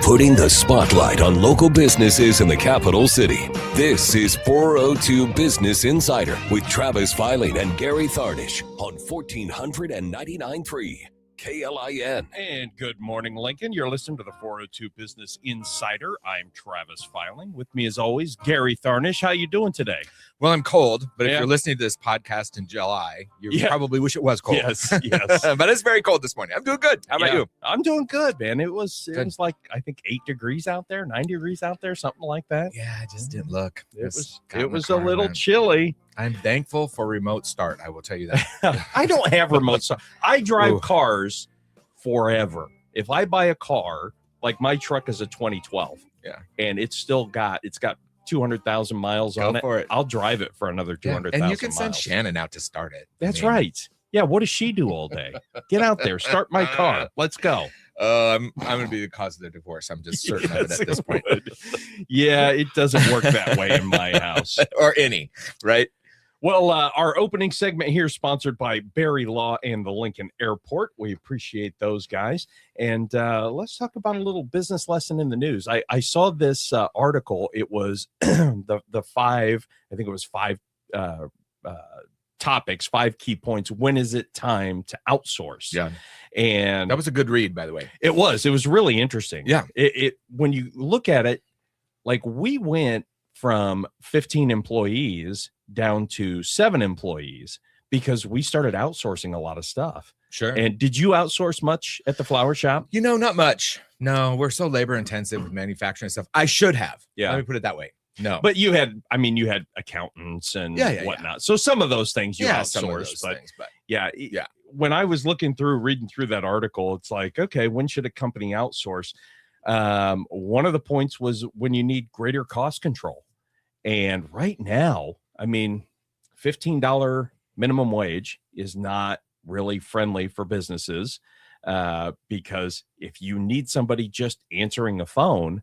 putting the spotlight on local businesses in the capital city. This is 402 Business Insider with Travis Filing and Gary Tharnish on 1499.3 KLIN. And good morning, Lincoln. You're listening to the 402 Business Insider. I'm Travis Filing. With me, as always, Gary Tharnish. How you doing today? Well, I'm cold, but if you're listening to this podcast in July, you probably wish it was cold. Yes. But it's very cold this morning. I'm doing good. How about you? I'm doing good, man. It was like, I think 8 degrees out there, 9 degrees out there, something like that. Yeah, I just didn't look. It was a little chilly. I'm thankful for remote start. I will tell you that. I don't have remote start. I drive cars forever. If I buy a car, like my truck is a 2012, and it's got 200,000 miles on it. For it. I'll drive it for another 200,000 And you can send miles. Shannon out to start it. That's right. Yeah, what does she do all day? Get out there, start my car. Let's go. I'm going to be the cause of the divorce. I'm just certain of it at this point. Yeah, it doesn't work that way in my house. Or any, right? Well, our opening segment here is sponsored by Barry Law and the Lincoln Airport. We appreciate those guys. And let's talk about a little business lesson in the news. I saw this article. It was the five topics, 5 key points. When is it time to outsource? Yeah. And that was a good read, by the way. It was really interesting. Yeah. It when you look at it, like we went from 15 employees down to 7 employees because we started outsourcing a lot of stuff. Sure. And did you outsource much at the flower shop? Not much. No, we're so labor intensive with manufacturing stuff. I should have. Yeah. Let me put it that way. No. But you had accountants and whatnot. Yeah. So some of those things you outsourced. But when I was reading through that article, it's like, okay, when should a company outsource? One of the points was when you need greater cost control. And right now, $15 minimum wage is not really friendly for businesses because if you need somebody just answering a phone,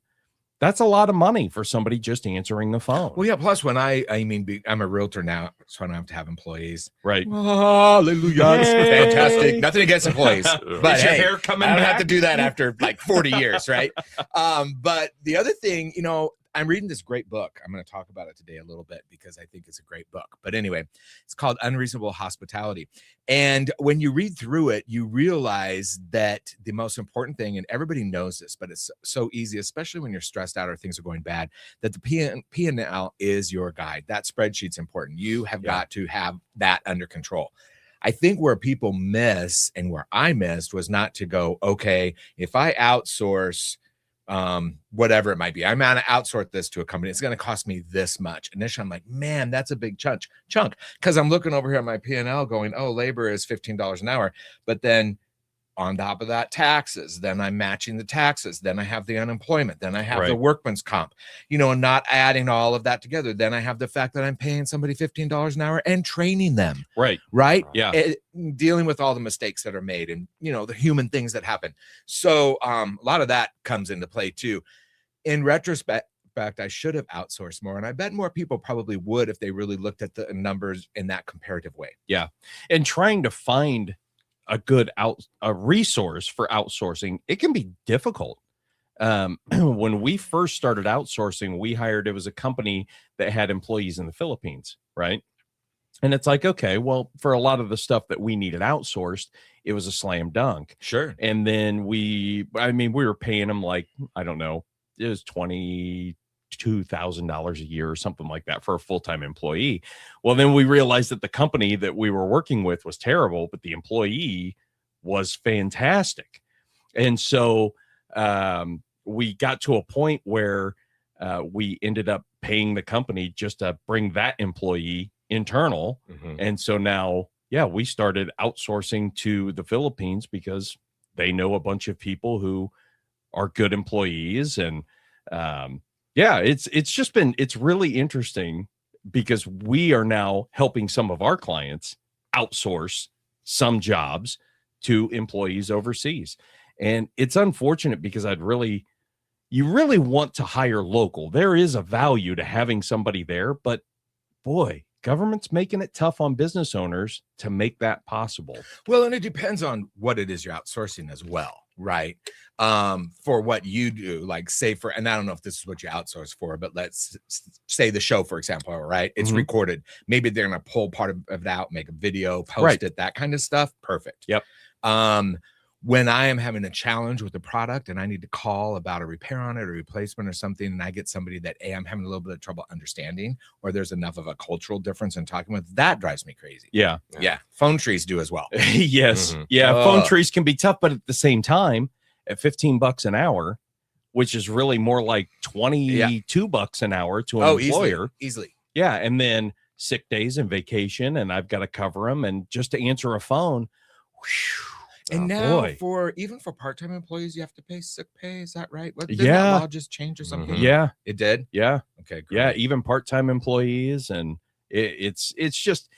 that's a lot of money for somebody just answering the phone. Well, yeah. Plus, when I'm a realtor now, so I don't have to have employees. Right. Hallelujah. This is fantastic. Nothing against employees, but your hair coming I don't back? have to do that after like 40 years, right? But the other thing, I'm reading this great book. I'm going to talk about it today a little bit because I think it's a great book. But anyway, it's called Unreasonable Hospitality. And when you read through it, you realize that the most important thing, and everybody knows this, but it's so easy, especially when you're stressed out or things are going bad, that the P&L is your guide. That spreadsheet's important. You have got to have that under control. I think where people miss and where I missed was not to go, okay, if I outsource whatever it might be, I'm going to outsource this to a company, it's going to cost me this much. Initially, I'm like, man, that's a big chunk because I'm looking over here at my P&L going, oh, labor is $15 an hour. But then on top of that, taxes, then I'm matching the taxes, then I have the unemployment, then I have the workman's comp, and not adding all of that together. Then I have the fact that I'm paying somebody $15 an hour and training them. Right. Yeah. Dealing with all the mistakes that are made and, the human things that happen. So a lot of that comes into play too. In retrospect, I should have outsourced more. And I bet more people probably would if they really looked at the numbers in that comparative way. Yeah. And trying to find a good resource for outsourcing, it can be difficult. When we first started outsourcing, it was a company that had employees in the Philippines, right? And it's like, okay, well, for a lot of the stuff that we needed outsourced, it was a slam dunk. Sure. And then we were paying them like, I don't know, it was $22,000 a year or something like that for a full-time employee. Well, then we realized that the company that we were working with was terrible, but the employee was fantastic. And so we got to a point where we ended up paying the company just to bring that employee internal. Mm-hmm. And so now, we started outsourcing to the Philippines because they know a bunch of people who are good employees. And it's really interesting because we are now helping some of our clients outsource some jobs to employees overseas. And it's unfortunate because you really want to hire local. There is a value to having somebody there, but boy, government's making it tough on business owners to make that possible. Well, and it depends on what it is you're outsourcing as well. right? For what you do, like say for, and I don't know if this is what you outsource for, but let's say the show, for example, right? It's recorded. Maybe they're gonna pull part of it out, make a video, post it, that kind of stuff. Perfect. Yep. When I am having a challenge with the product and I need to call about a repair on it or replacement or something, and I get somebody that I'm having a little bit of trouble understanding, or there's enough of a cultural difference in talking with, that drives me crazy. Yeah. Phone trees do as well. Yes. Yeah. Phone trees can be tough, but at the same time, at $15 an hour, which is really more like $22 an hour to an employer. Easily. Yeah. And then sick days and vacation, and I've got to cover them. And just to answer a phone. Whew, and now even for part-time employees, you have to pay sick pay. Is that right? Did that law just change or something? Yeah. It did? Yeah. Okay, great. Yeah. Even part-time employees. And it's just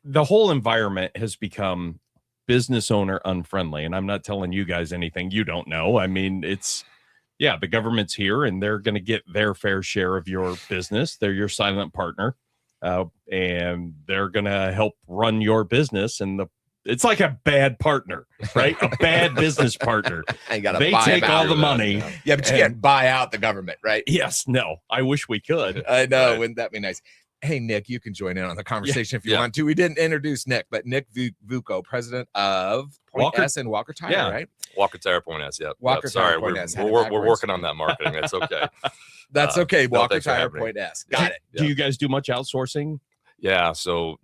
the whole environment has become business owner unfriendly. And I'm not telling you guys anything you don't know. I mean, the government's here and they're going to get their fair share of your business. They're your silent partner. And they're going to help run your business. And it's like a bad partner, right? A bad business partner. They take all the money. Yeah, but you can't buy out the government, right? Yes, no. I wish we could. I know. Wouldn't that be nice? Hey, Nick, you can join in on the conversation if you want to. We didn't introduce Nick, but Nick Vuko, president of Point S and Walker Tire, right? Walker Tire Point S, yeah. Walker Tire Point S. We're working on that marketing. It's okay. That's okay. Walker Tire Point S. Got it. Do you guys do much outsourcing? Yeah, so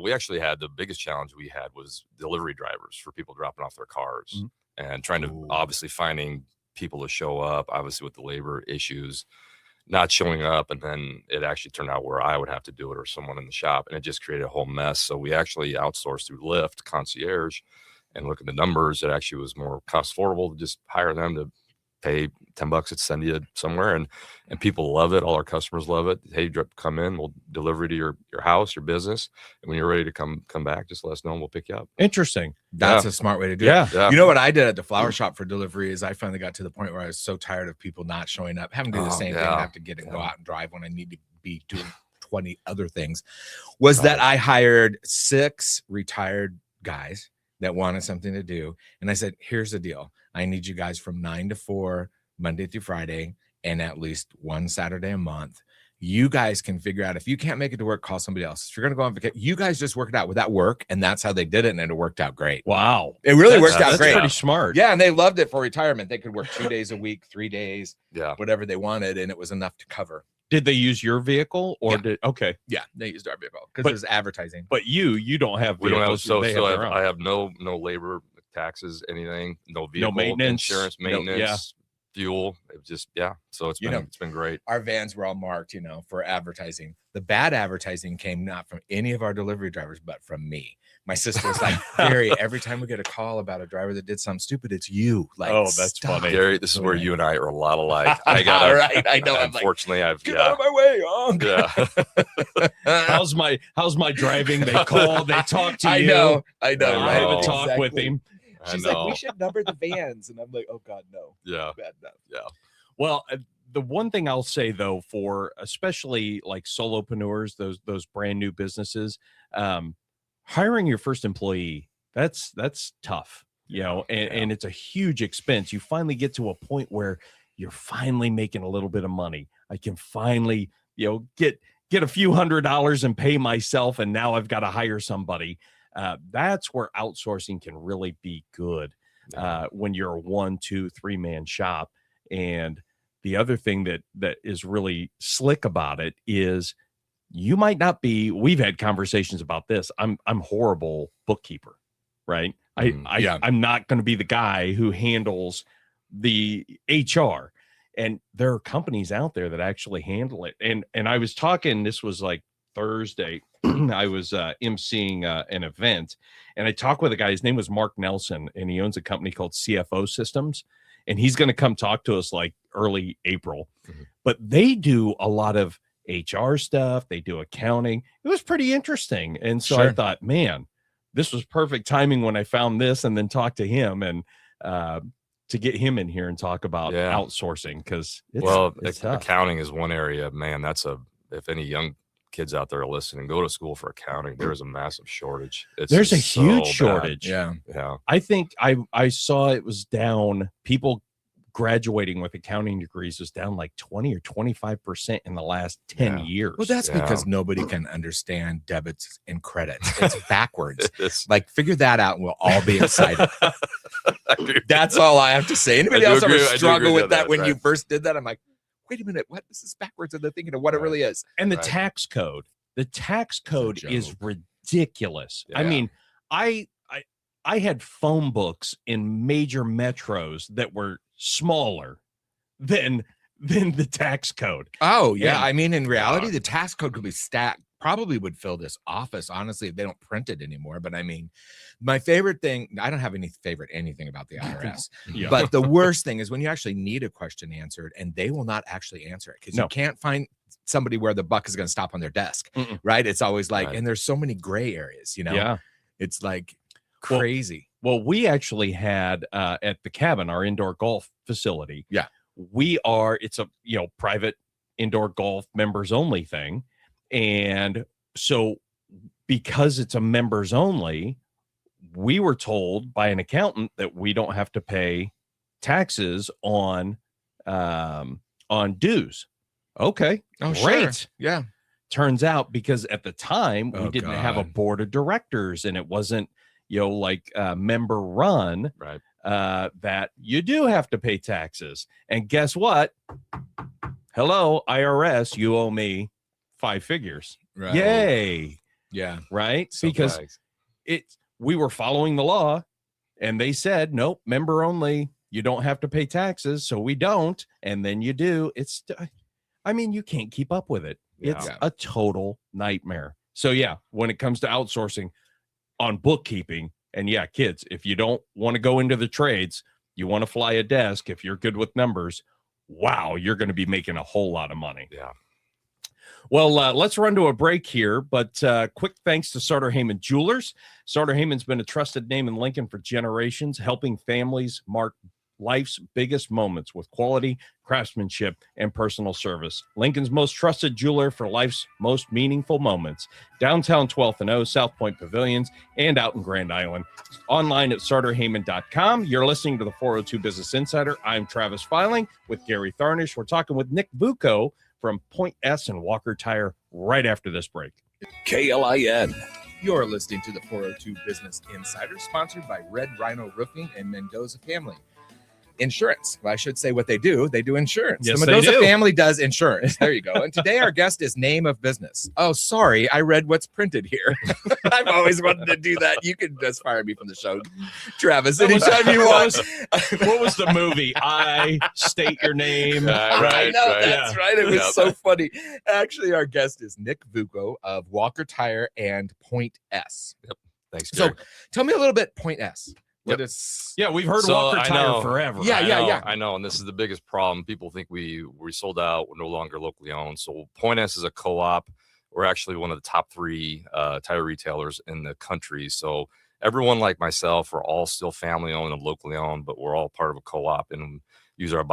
we actually had the biggest challenge we had was delivery drivers for people dropping off their cars and trying to obviously finding people to show up, obviously with the labor issues, not showing up. And then it actually turned out where I would have to do it or someone in the shop. And it just created a whole mess. So we actually outsourced through Lyft concierge, and look at the numbers. It actually was more cost affordable to just hire them to pay $10 to send you somewhere, and people love it. All our customers love it. Hey, come in, we'll deliver to your house, your business, and when you're ready to come back, just let us know and we'll pick you up. Interesting. That's a smart way to do it. You know what I did at the flower shop for delivery is I finally got to the point where I was so tired of people not showing up, having to do the same thing, have to get and go out and drive when I need to be doing 20 other things, was that I hired 6 retired guys that wanted something to do. And I said, here's the deal. I need you guys from 9 to 4, Monday through Friday, and at least one Saturday a month. You guys can figure out, if you can't make it to work, call somebody else. If you're going to go on vacation, you guys just work it out with that work. And that's how they did it. And it worked out great. Wow. It really worked out great. That's pretty smart. Yeah. And they loved it for retirement. They could work 2 days a week, 3 days, whatever they wanted. And it was enough to cover. Did they use your vehicle or okay? Yeah, they used our vehicle because it was advertising. But you don't have vehicles. We don't have. I have no labor, taxes, anything, no vehicle, no maintenance, insurance, maintenance, fuel. It just So it's been great. Our vans were all marked, for advertising. The bad advertising came not from any of our delivery drivers, but from me. My sister was like, Gary, every time we get a call about a driver that did something stupid, it's you. Like, oh, that's funny. Gary, this is where you and I are a lot alike. I got right. I know. Unfortunately, I've get out of my way. How's my driving? They call, they talk to you. I know. I have a talk with him. She's like, we should number the vans. And I'm like, oh God, no. Yeah. Bad enough. Yeah. Well, the one thing I'll say though, for especially like solopreneurs, those brand new businesses, hiring your first employee, that's tough, and it's a huge expense. You finally get to a point where you're finally making a little bit of money. I can finally, get a few $100s and pay myself. And now I've got to hire somebody. That's where outsourcing can really be good when you're a 1, 2, 3 man shop. And the other thing that is really slick about it is you might not be. We've had conversations about this. I'm horrible bookkeeper, right? I'm not going to be the guy who handles the HR. And there are companies out there that actually handle it. And I was talking. This was like Thursday. I was emceeing an event, and I talked with a guy. His name was Mark Nelson, and he owns a company called CFO Systems. And he's going to come talk to us like early April. But they do a lot of HR stuff. They do accounting. It was pretty interesting. And so I thought, man, this was perfect timing when I found this and then talked to him and to get him in here and talk about outsourcing, because it's tough. Accounting is one area, man. If any young kids out there listening, go to school for accounting. There is a massive shortage. There's a just so huge bad. shortage. Yeah. Yeah. I think I saw it was down. People graduating with accounting degrees was down like 20 or 25% in the last 10 years. Well, that's Yeah. because nobody can understand debits and credits. It's backwards. It's, Like, figure that out and we'll all be excited. That's all I have to say. Anybody I do else ever agree- I do struggle agree with with that that, when you right. first did that? I'm like, wait a minute, what? This is backwards, and they're thinking of what it Right. really is. And the Right. tax code. The tax code is joke. ridiculous. I Yeah. mean, I had phone books in major metros that were smaller than the tax code. Oh, yeah. And- I mean, in reality, the tax code could be stacked. Probably would fill this office, honestly, if they don't print it anymore. But I mean, my favorite thing, I don't have any favorite anything about the IRS. Yeah. But the worst thing is when you actually need a question answered and they will not actually answer it because No. you can't find somebody where the buck is going to stop on their desk, Mm-mm. right? It's always like, Right. and there's so many gray areas, you know? Yeah. It's like Well, crazy. Well, we actually had at the cabin, our indoor golf facility. Yeah. It's a private indoor golf members only thing. And so because it's a members only, we were told by an accountant that we don't have to pay taxes on dues. Okay. Oh, great. sure. Yeah. Turns out because at the time we Oh, didn't have a God. board of directors and it wasn't like member run, right. that you do have to pay taxes. And guess what? Hello, IRS, you owe me 5 figures. Right. Yay. Yeah. Right. So Because Thanks. we were following the law and they said, nope, member only, you don't have to pay taxes. So we don't. And then you do. You can't keep up with it. It's Yeah. a total nightmare. So yeah, when it comes to outsourcing on bookkeeping, and yeah, kids, if you don't want to go into the trades, you want to fly a desk, if you're good with numbers, wow, you're going to be making a whole lot of money. Yeah. Well, let's run to a break here, but quick thanks to Sartor Heyman Jewelers. Sartor Heyman's been a trusted name in Lincoln for generations, helping families mark life's biggest moments with quality, craftsmanship, and personal service. Lincoln's most trusted jeweler for life's most meaningful moments. Downtown 12th and O, South Point Pavilions, and out in Grand Island. Online at sartorheyman.com. You're listening to the 402 Business Insider. I'm Travis Filing with Gary Tharnish. We're talking with Nick Vuko from Point S and Walker Tire right after this break. KLIN. You're listening to the 402 Business Insider, sponsored by Red Rhino Roofing and Mendoza Family Insurance. Well, I should say what they do. They do insurance. Yes, the they Mendoza do. family does insurance. There you go. And today our guest is name of business. Oh, sorry. I read what's printed here. I've always wanted to do that. You can just fire me from the show, Travis, anytime you want. What was the movie? I state your name. I know, right. that's right. It was Yeah. so funny. Actually, our guest is Nick Vuko of Walker Tire and Point S. Thanks, So Gary. tell me a little bit, Point S. What Yep. is Yeah, we've heard So, Walker I Tire know. forever. Yeah, I know, and this is the biggest problem. People think we sold out. We're no longer locally owned. So Point S is a co-op. We're actually one of the top 3 tire retailers in the country. So everyone like myself, we're all still family owned and locally owned, but we're all part of a co-op and use our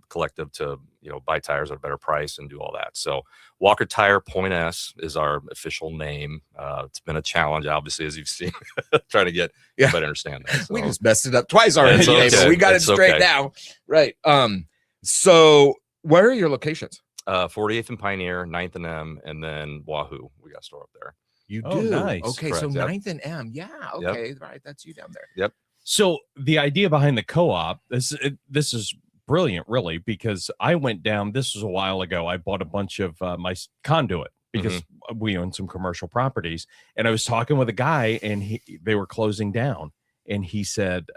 collective to buy tires at a better price and do all that. So Walker Tire Point S is our official name. It's been a challenge, obviously, as you've seen, trying to get Yeah. better understand that. So. we just messed it up twice already It's today, but okay. we got It's it straight okay. now. Right. So where are your locations? 48th and Pioneer, 9th and M, and then Wahoo. We got a store up there. You Oh, nice. Okay, so Correct, yep. 9th and M. Yeah, okay. Right. That's you down there. So the idea behind the co-op, this is brilliant, really, because I went down. This was a while ago. I bought a bunch of my conduit because we own some commercial properties, and I was talking with a guy, and they were closing down, and he said,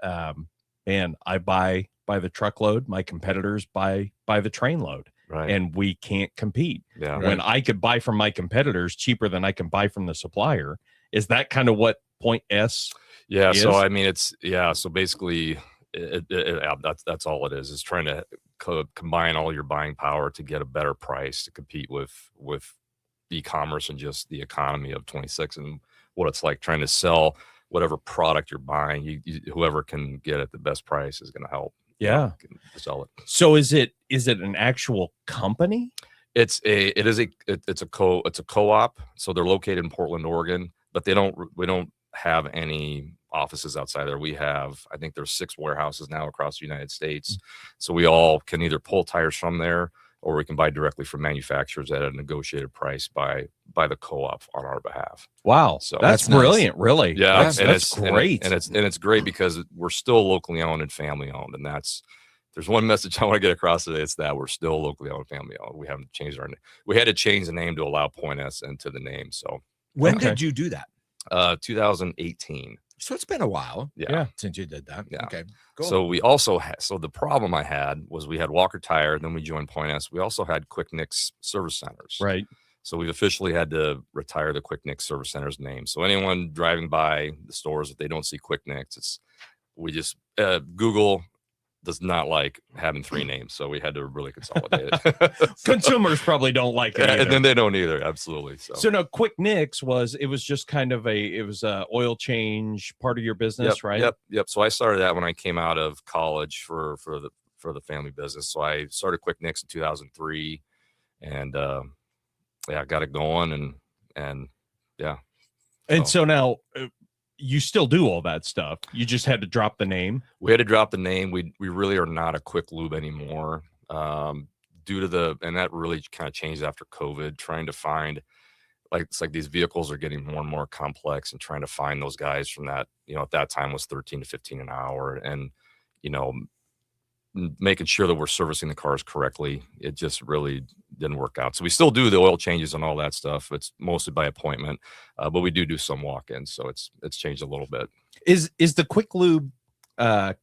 "Man, I buy by the truckload. My competitors buy by the trainload, Right. and we can't compete. yeah. When I could buy from my competitors cheaper than I can buy from the supplier." Is that kind of what Point S? Yeah. So is? I mean, so basically, that's all it is. Is trying to combine all your buying power to get a better price to compete with e-commerce and just the economy of 26 and what it's like trying to sell whatever product you're buying. Whoever can get it the best price is going to help. Yeah. Sell it. So is it an actual company? It's a co-op. So they're located in Portland, Oregon, but we don't have any offices outside there. We have, I think there's 6 warehouses now across the United States. So we all can either pull tires from there, or we can buy directly from manufacturers at a negotiated price by the co-op on our behalf. Wow. So that's nice. brilliant. Really. Yeah. That's great. And it's great because we're still locally owned and family owned. And there's one message I want to get across today. It's that we're still locally owned, family owned. We haven't changed our name. We had to change the name to allow Point S into the name. So When did you do that? 2018. So it's been a while. Yeah. Since you did that. Yeah. Okay. Cool. So we also so the problem I had was we had Walker Tire, then we joined Point S. We also had Quick Nick's service centers. Right. So we've officially had to retire the Quick Nick service center's name. So anyone driving by the stores, if they don't see Quick Nick's, we just Google does not like having 3 names, so we had to really consolidate it. Consumers probably don't like it either. And then they don't either. Absolutely. So no, Quick Nick's was just kind of a oil change part of your business, right? Yep. So I started that when I came out of college for the family business. So I started Quick Nick's in 2003, and I got it going, and yeah. And so now you still do all that stuff. You just had to drop the name. We had to drop the name. We really are not a Quick Lube anymore, due to and that really kind of changed after COVID. Trying to find, it's like these vehicles are getting more and more complex, and trying to find those guys from that, at that time was 13 to 15 an hour, and making sure that we're servicing the cars correctly. It just really didn't work out. So we still do the oil changes and all that stuff. It's mostly by appointment, but we do some walk-ins. So it's changed a little bit. Is the Quick Lube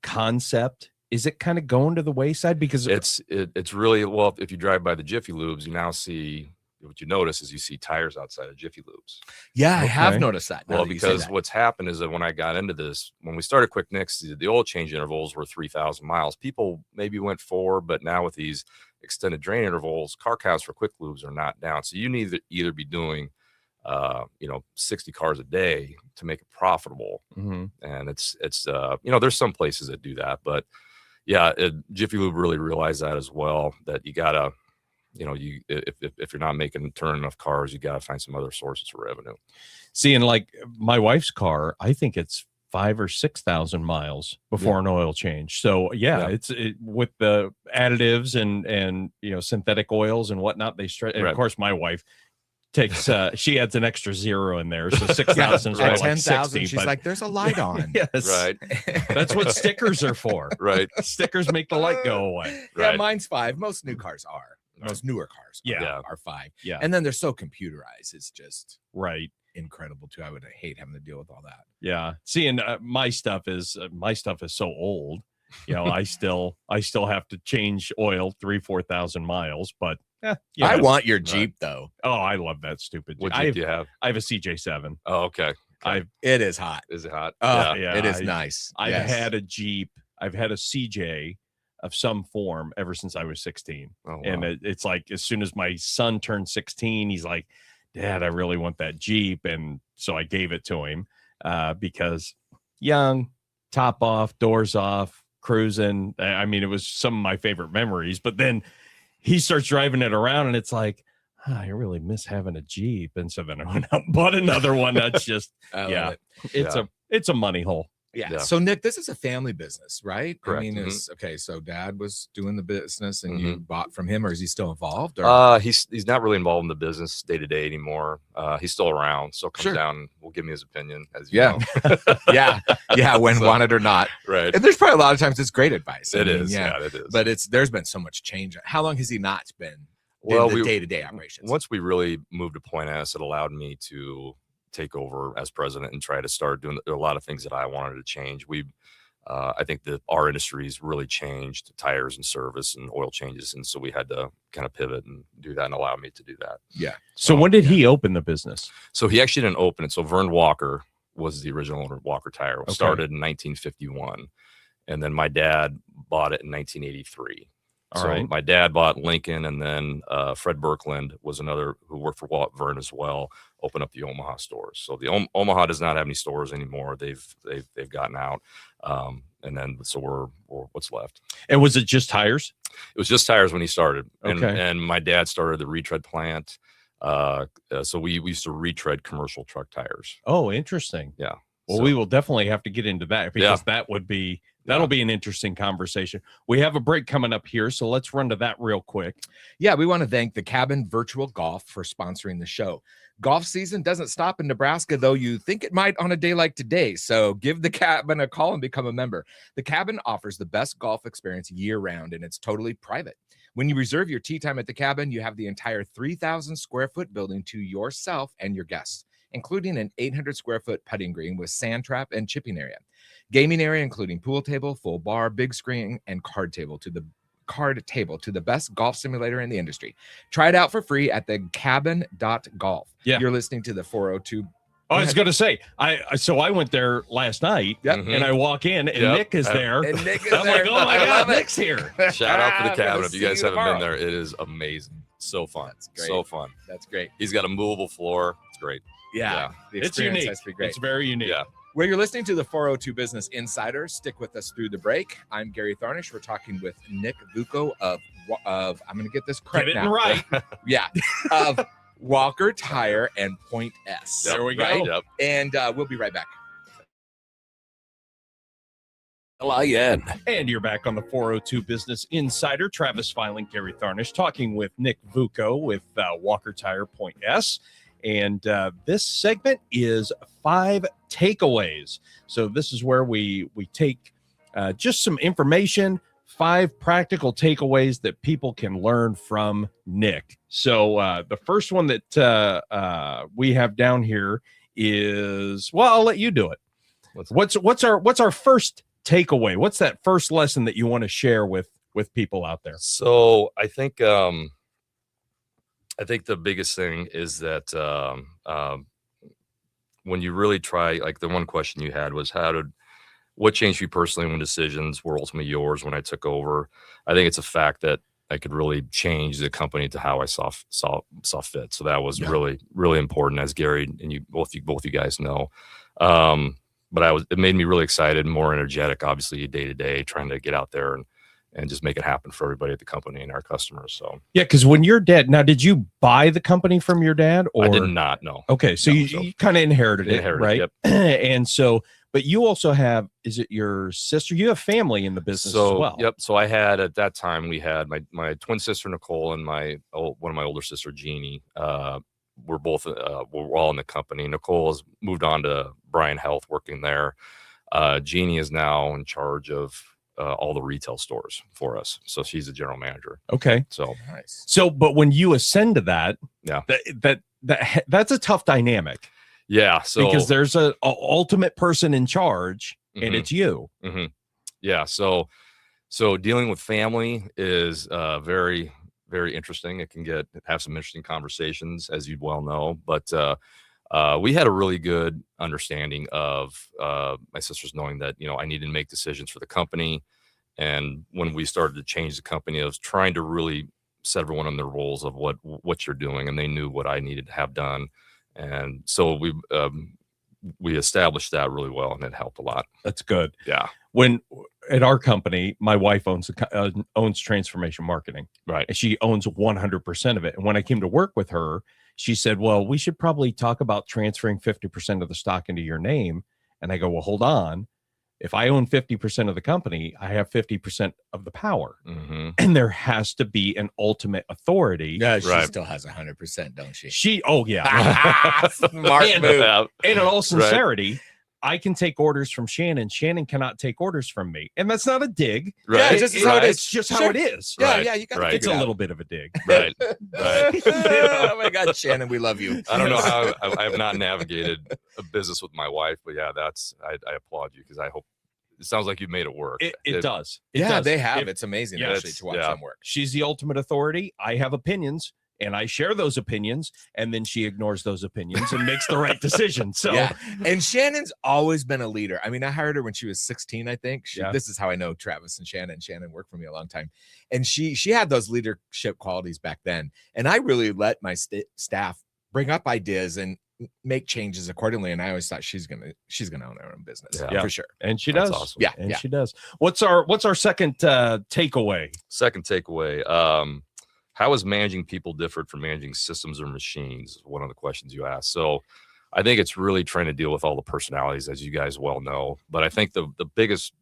concept, is it kind of going to the wayside? Because it's really, well, if you drive by the Jiffy Lubes, you now see, what you notice is you see tires outside of Jiffy Lubes. Yeah, I have Okay. noticed that. Well, because what's happened is that when I got into this, when we started Quick Nick's, the oil change intervals were 3,000 miles. People maybe went 4, but now with these extended drain intervals, car counts for Quick Lubes are not down. So you need to either be doing, 60 cars a day to make it profitable. Mhm. And it's there's some places that do that, but yeah, Jiffy Lube really realized that as well, that you gotta, if you're not making turn enough cars, you got to find some other sources of revenue. See, and like my wife's car, I think it's 5,000 or 6,000 miles before an oil change. So yeah. It's with the additives and synthetic oils and whatnot. They stretch. And of course, my wife takes she adds an extra 0 in there, so 6,000 is at like 10,000. 60. She's like, "There's a light on." Yes, Right. That's what stickers are for. Right. Stickers make the light go away. Yeah, Right. mine's 5. Most new cars are. Most newer cars are 5. Yeah. And then they're so computerized. It's just Right. incredible too. I would hate having to deal with all that. Yeah. See, and my stuff is so old. I still have to change oil 3,000-4,000 miles, but I want your Jeep though. Oh, I love that stupid Jeep. What Jeep do you have? I have a CJ7. Oh, okay. It is hot. Is it hot? Oh, Yeah, it is nice. I've Yes. had a Jeep. I've had a CJ of some form ever since I was 16. Oh, wow. And it's like, as soon as my son turned 16, he's like, "Dad, I really want that Jeep." And so I gave it to him because young, top off, doors off, cruising. I mean, it was some of my favorite memories. But then he starts driving it around and it's like, I really miss having a Jeep. And so then I went out and bought another one. That's just, I love it. it's a money hole. Yeah. Yeah. So Nick, this is a family business, right? Correct. I mean, it's okay. So Dad was doing the business, and you bought from him, or is he still involved? Or? He's not really involved in the business day to day anymore. He's still around, so come Sure. down and will give me his opinion, as you Yeah. know. yeah, when So- wanted or not. Right. And there's probably a lot of times it's great advice. It is. Yeah, it is. But there's been so much change. How long has he not been Well, in the we- day-to-day operations? Once we really moved to Point S, it allowed me to take over as president and try to start doing a lot of things that I wanted to change. I think that our industry's really changed, tires and service and oil changes, and so we had to kind of pivot and do that, and allow me to do that. Yeah. So when did he open the business? So he actually didn't open it. So Vern Walker was the original owner of Walker Tire. It started in 1951, and then my dad bought it in 1983. All So right. my dad bought Lincoln, and then Fred Birkland was another who worked for Walt Vern as well, opened up the Omaha stores. So the Omaha does not have any stores anymore. They've gotten out. And then so we're what's left. And was it just tires? It was just tires when he started. Okay. And my dad started the retread plant. So we used to retread commercial truck tires. Oh, interesting. Yeah. Well, So- we will definitely have to get into that because that'll be an interesting conversation. We have a break coming up here, so let's run to that real quick. Yeah, we want to thank the Cabin Virtual Golf for sponsoring the show. Golf season doesn't stop in Nebraska, though you think it might on a day like today. So give the Cabin a call and become a member. The Cabin offers the best golf experience year-round, and it's totally private. When you reserve your tee time at the Cabin, you have the entire 3,000 square foot building to yourself and your guests, including an 800 square foot putting green with sand trap and chipping area. Gaming area, including pool table, full bar, big screen, and card table to the best golf simulator in the industry. Try it out for free at thecabin.golf. Yeah. You're listening to the 402. I was going to say, I went there last night, and I walk in, and Nick is there. And Nick is I'm there. like, oh my I God, love it. Nick's here. Shout out to the Cabin. We'll If you see guys you haven't tomorrow. been there, it is amazing. So fun. That's great. So fun. That's great. He's got a movable floor. It's great. Yeah. The It's experience unique. has to be great. It's very unique. Yeah. Well, you're listening to the 402 Business Insider. Stick with us through the break. I'm Gary Tharnish. We're talking with Nick Vuko of I'm going to get this correct Get it now. right. Yeah, of Walker Tire and Point S. There we go. Right? Yep. And we'll be right back. LIN. And you're back on the 402 Business Insider. Travis Filing, Gary Tharnish, talking with Nick Vuko with Walker Tire Point S. And this segment is 5 takeaways. So this is where we take just some information, 5 practical takeaways that people can learn from Nick. So the first one that we have down here is, well, I'll let you do it. What's our first takeaway? What's that first lesson that you want to share with people out there? So I think the biggest thing is that when you really try, like the one question you had was what changed you personally when decisions were ultimately yours when I took over? I think it's a fact that I could really change the company to how I saw fit. So that was really, really important, as Gary and you both you guys know. But it made me really excited, more energetic, obviously day to day, trying to get out there and just make it happen for everybody at the company and our customers. So yeah, because when your dad, now did you buy the company from your dad? Or I did not, no. Okay, so you kind of inherited it, right? Yep. And so, but you also have, is it your sister? You have family in the business as well. Yep. So I had, at that time, we had my twin sister Nicole and one of my older sister Jeannie. We're all in the company. Nicole has moved on to Bryan Health, working there. Jeannie is now in charge of all the retail stores for us. So she's the general manager. Okay. So Nice. So, but when you ascend to that, Yeah. that's a tough dynamic. Yeah. So because there's a ultimate person in charge, and Mhm. it's you. Mm-hmm. Yeah. So dealing with family is very, very interesting. It can have some interesting conversations, as you well know. But we had a really good understanding of my sisters knowing that, I needed to make decisions for the company. And when we started to change the company, I was trying to really set everyone on their roles of what you're doing, and they knew what I needed to have done. And so we established that really well, and it helped a lot. That's good. Yeah. When at our company, my wife owns transformation marketing, Right. and she owns 100% of it. And when I came to work with her, she said, well, we should probably talk about transferring 50% of the stock into your name. And I go, well, hold on. If I own 50% of the company, I have 50% of the power. Mm-hmm. And there has to be an ultimate authority. Yeah, she Right. still has 100%, don't she? Oh yeah. Smart And- move. And in all sincerity, I can take orders from Shannon. Shannon cannot take orders from me. And that's not a dig. Yeah, just how it is. It's just how Sure. it is. Yeah, Right, yeah, you got right. It's a little bit of a dig. Right. Right. Oh my God, Shannon, we love you. I don't know how I have not navigated a business with my wife, but yeah, I applaud you, because I hope it sounds like you've made it work. It does. It Yeah, does. they have. If It's amazing Yes. actually to watch Yeah. them work. she's the ultimate authority, I have opinions, and I share those opinions, and then she ignores those opinions and makes the right decision. So Yeah. And Shannon's always been a leader. I mean, I hired her when she was 16, I think. Yeah. This is how I know Travis and Shannon. Shannon worked for me a long time. And she had those leadership qualities back then. And I really let my staff bring up ideas. And make changes accordingly. And I always thought she's gonna own her own business. Yeah. For sure. And she That's does. awesome. Yeah, And yeah. she does. What's our second takeaway? Second takeaway. How is managing people different from managing systems or machines? One of the questions you asked. So I think it's really trying to deal with all the personalities, as you guys well know. But I think the biggest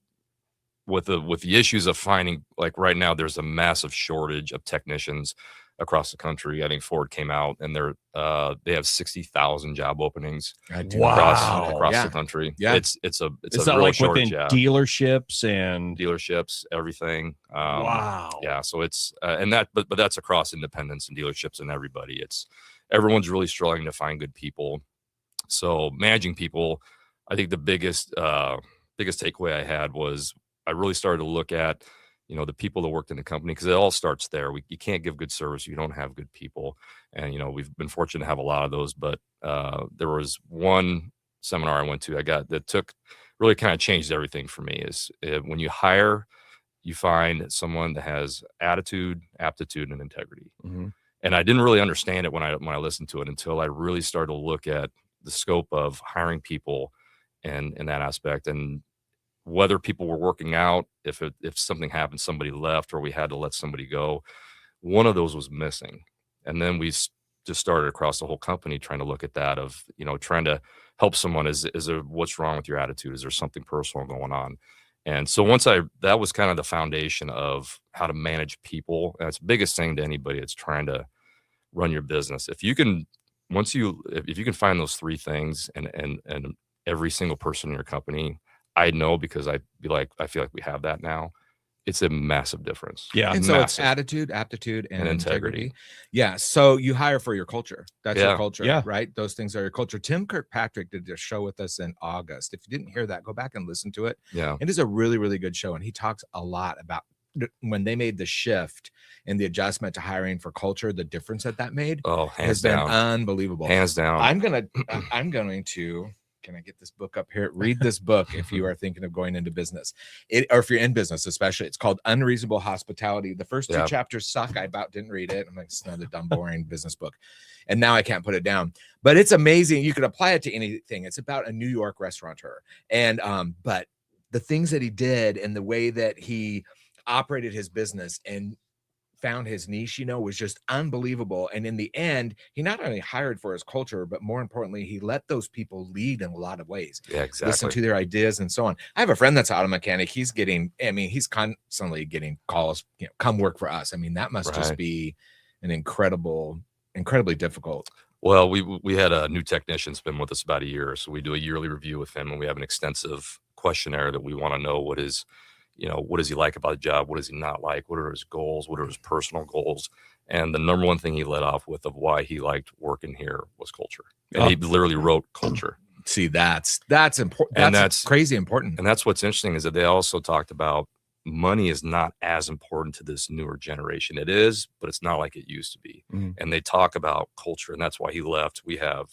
with the issues of finding, like right now, there's a massive shortage of technicians across the country. I think Ford came out and they have 60,000 job openings across Yeah. the country. Yeah. It's a Is that real like shortage. within dealerships and Dealerships, everything. wow. Yeah. So it's and that, but that's across independents and dealerships and everybody. Everyone's really struggling to find good people. So managing people, I think the biggest takeaway I had was I really started to look at, the people that worked in the company, because it all starts there. You can't give good service if you don't have good people. And, we've been fortunate to have a lot of those, but there was one seminar I went to, that really kind of changed everything for me is when you hire, you find someone that has attitude, aptitude, and integrity. Mm-hmm. And I didn't really understand it when I listened to it until I really started to look at the scope of hiring people and in that aspect, and whether people were working out, if something happened, somebody left, or we had to let somebody go, one of those was missing. And then we just started across the whole company trying to look at that of, trying to help someone. Is there, what's wrong with your attitude? Is there something personal going on? And so that was kind of the foundation of how to manage people. And it's the biggest thing to anybody that's trying to run your business. If you can find those three things and every single person in your company, I know, because I feel like we have that now. It's a massive difference. Yeah. And so massive. it's attitude, aptitude, and integrity. integrity. Yeah. So you hire for your culture. That's your culture, Yeah. right? Those things are your culture. Tim Kirkpatrick did a show with us in August. If you didn't hear that, go back and listen to it. Yeah. It is a really, really good show. And he talks a lot about when they made the shift and the adjustment to hiring for culture, the difference that made Hands down. been unbelievable. Hands down. I'm going to, can I get this book up here? Read this book if you are thinking of going into business, or if you're in business, especially. It's called Unreasonable Hospitality. The first two chapters suck. I about didn't read it. I'm like, it's another dumb, boring business book. And now I can't put it down. But it's amazing. You could apply it to anything. It's about a New York restaurateur. And but the things that he did and the way that he operated his business and found his niche, was just unbelievable. And in the end, he not only hired for his culture, but more importantly, he let those people lead in a lot of ways. Yeah, exactly. Listen to their ideas and so on. I have a friend that's an auto mechanic. He's constantly getting calls, come work for us. I mean, that must just be an incredibly difficult. Well, we had a new technician that's been with us about a year. So we do a yearly review with him, and we have an extensive questionnaire that we want to know what does he like about the job? What does he not like? What are his goals? What are his personal goals? And the number one thing he led off with of why he liked working here was culture. And he literally wrote culture. See, that's important. And that's crazy important. And that's what's interesting is that they also talked about money is not as important to this newer generation. It is, but it's not like it used to be. Mm. And they talk about culture, and that's why he left. We have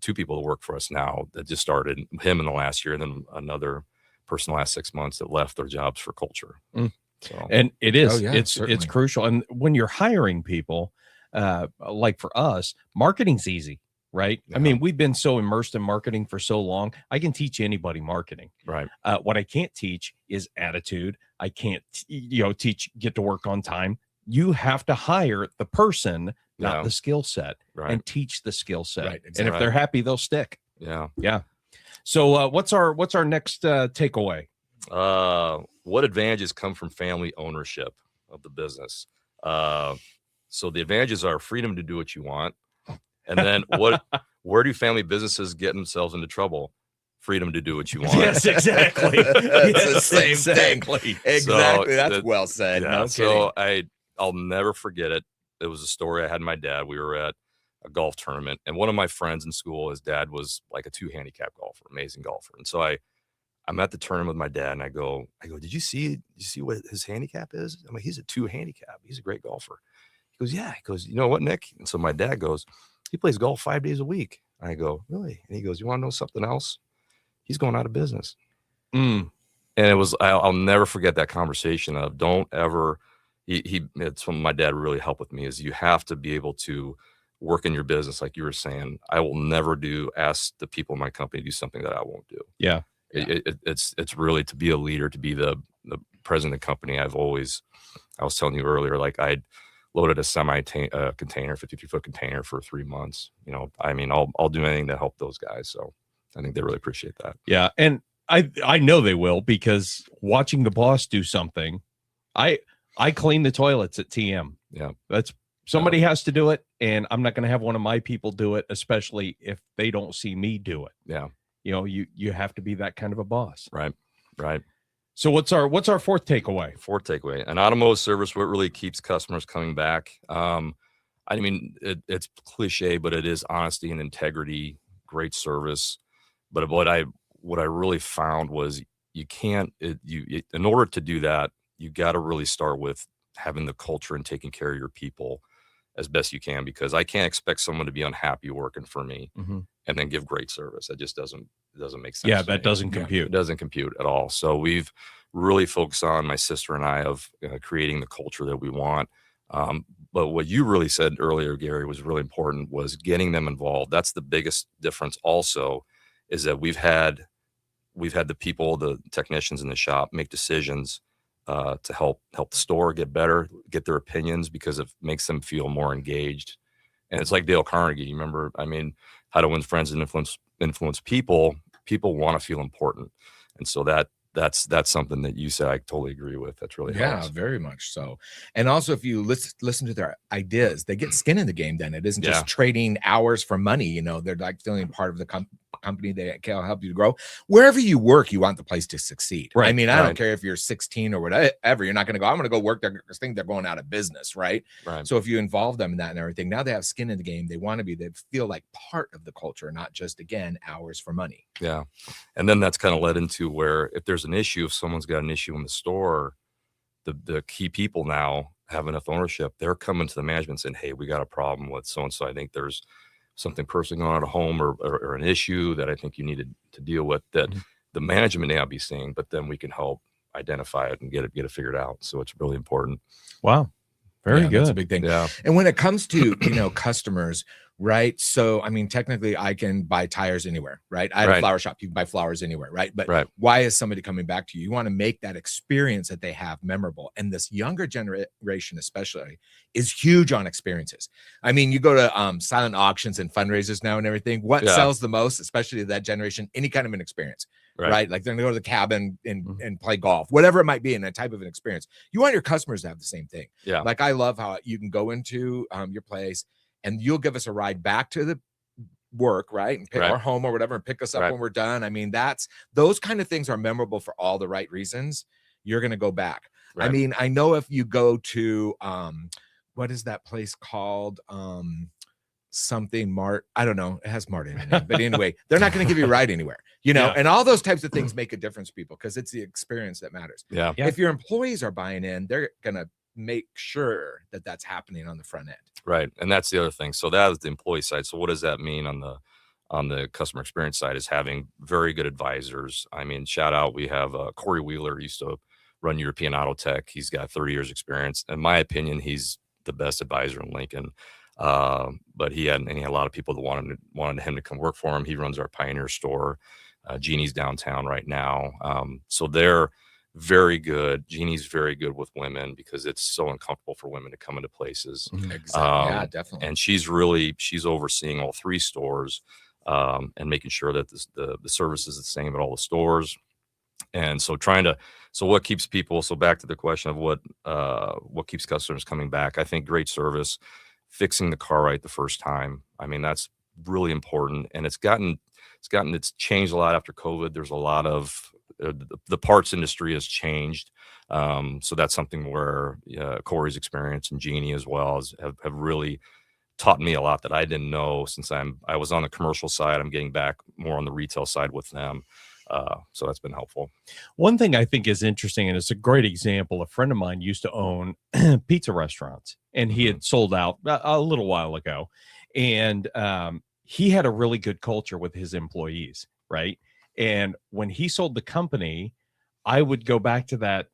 two people that work for us now that just started, him in the last year, and then another person the last 6 months that left their jobs for culture. So, and it is, it's certainly. crucial. And when you're hiring people, like for us, marketing's easy, right? Yeah. I mean, we've been so immersed in marketing for so long. I can teach anybody marketing. right. What I can't teach is attitude. I can't, teach get to work on time. You have to hire the person, not Yeah. the skill set, Right. and teach the skill set. Right, And exactly. if they're happy, they'll stick. Yeah. Yeah. So what's our next takeaway? What advantages come from family ownership of the business? So the advantages are freedom to do what you want. And then where do family businesses get themselves into trouble? Freedom to do what you want. Yes, exactly. It's the same thing. Exactly. Exactly. That's that- well said. Yeah, No so I'll never forget it. It was a story I had my dad. We were at a golf tournament, and one of my friends in school, his dad was like a 2 handicap golfer, amazing golfer. And so I'm at the tournament with my dad, and I go, did you see what his handicap is? I'm like, he's a 2 handicap. He's a great golfer. He goes, yeah. He goes, you know what, Nick? And so my dad goes, he plays golf 5 days a week. And I go, really? And he goes, you want to know something else? He's going out of business. Mm. And it was, I'll never forget that conversation of don't ever, it's when my dad really helped with me is you have to be able to work in your business, like you were saying, I will never ask the people in my company to do something that I won't do. Yeah. It's really to be a leader, to be the president of the company. I was telling you earlier, like I'd loaded a container, 53-foot container for 3 months. You know, I mean, I'll do anything to help those guys. So I think they really appreciate that. Yeah. And I know they will, because watching the boss do something, I clean the toilets at TM. Yeah. That's somebody has to do it. And I'm not going to have one of my people do it, especially if they don't see me do it. Yeah. You know, you have to be that kind of a boss. Right. Right. So what's our fourth takeaway? Fourth takeaway, an automotive service, what really keeps customers coming back. I mean, it's cliche, but it is honesty and integrity, great service. But what I really found was in order to do that, you got to really start with having the culture and taking care of your people as best you can, because I can't expect someone to be unhappy working for me and then give great service. That just doesn't make sense. Yeah, that doesn't compute. It doesn't compute at all. So we've really focused on, my sister and I, of creating the culture that we want. But what you really said earlier, Gary, was really important, was getting them involved. That's the biggest difference also, is that we've had the people, the technicians in the shop, make decisions to help the store get better, get their opinions, because it makes them feel more engaged. And it's like Dale Carnegie. You remember, I mean, How to Win Friends and Influence People. People want to feel important. And so that's something that you said I totally agree with. That's really helps. Very much so. And also, if you listen to their ideas, they get skin in the game. Then it isn't just trading hours for money. You know, they're like feeling part of the company. They can help you to grow. Wherever you work, you want the place to succeed. Right. I mean, I don't care if you're 16 or whatever. You're not going to go, I'm going to go work there because think they're going out of business, right? Right. So if you involve them in that and everything, now they have skin in the game. They feel like part of the culture, not just, again, hours for money. Yeah. And then that's kind of led into where, if there's an issue, if someone's got an issue in the store, the key people now have enough ownership. They're coming to the management saying, hey, we got a problem with so-and-so. I think there's something personally going on at home, or an issue that I think you needed to deal with, that the management may not be seeing, but then we can help identify it and get it figured out. So it's really important. Wow. Very good. That's a big thing. Yeah. And when it comes to, customers, right? So, I mean, technically I can buy tires anywhere, right? I have a flower shop. You can buy flowers anywhere, right? But why is somebody coming back to you? You want to make that experience that they have memorable. And this younger generation, especially, is huge on experiences. I mean, you go to silent auctions and fundraisers now and everything. What sells the most, especially to that generation? Any kind of an experience. Right. Like they're gonna go to the cabin and play golf, whatever it might be, in a type of an experience. You want your customers to have the same thing. Yeah. Like, I love how you can go into your place and you'll give us a ride back to the work, right? And pick our home or whatever, and pick us up when we're done. I mean, those kind of things are memorable for all the right reasons. You're gonna go back. I mean, I know if you go to what is that place called? Something Mart. I don't know. It has Mart in it. But anyway, they're not going to give you a ride anywhere, and all those types of things make a difference to people, because it's the experience that matters. Yeah. If your employees are buying in, they're going to make sure that that's happening on the front end. Right. And that's the other thing. So that is the employee side. So what does that mean on the customer experience side? Is having very good advisors. I mean, shout out, we have Corey Wheeler, used to run European Auto Tech. He's got 30 years experience. In my opinion, he's the best advisor in Lincoln. But he had a lot of people that wanted him to come work for him. He runs our Pioneer store. Jeannie's downtown right now. So they're very good. Jeannie's very good with women, because it's so uncomfortable for women to come into places. Exactly. Yeah, definitely. And she's overseeing all 3 stores, and making sure that the service is the same at all the stores. And so what keeps people, so back to the question of what keeps customers coming back, I think great service, fixing the car right the first time. I mean, that's really important. And it's changed a lot after COVID. There's a lot of the parts industry has changed. So that's something where Corey's experience and Jeannie as well have really taught me a lot that I didn't know, since I was on the commercial side. I'm getting back more on the retail side with them. So that's been helpful. One thing I think is interesting, and it's a great example, a friend of mine used to own pizza restaurants, and he had sold out a little while ago. And he had a really good culture with his employees, right? And when he sold the company, I would go back to that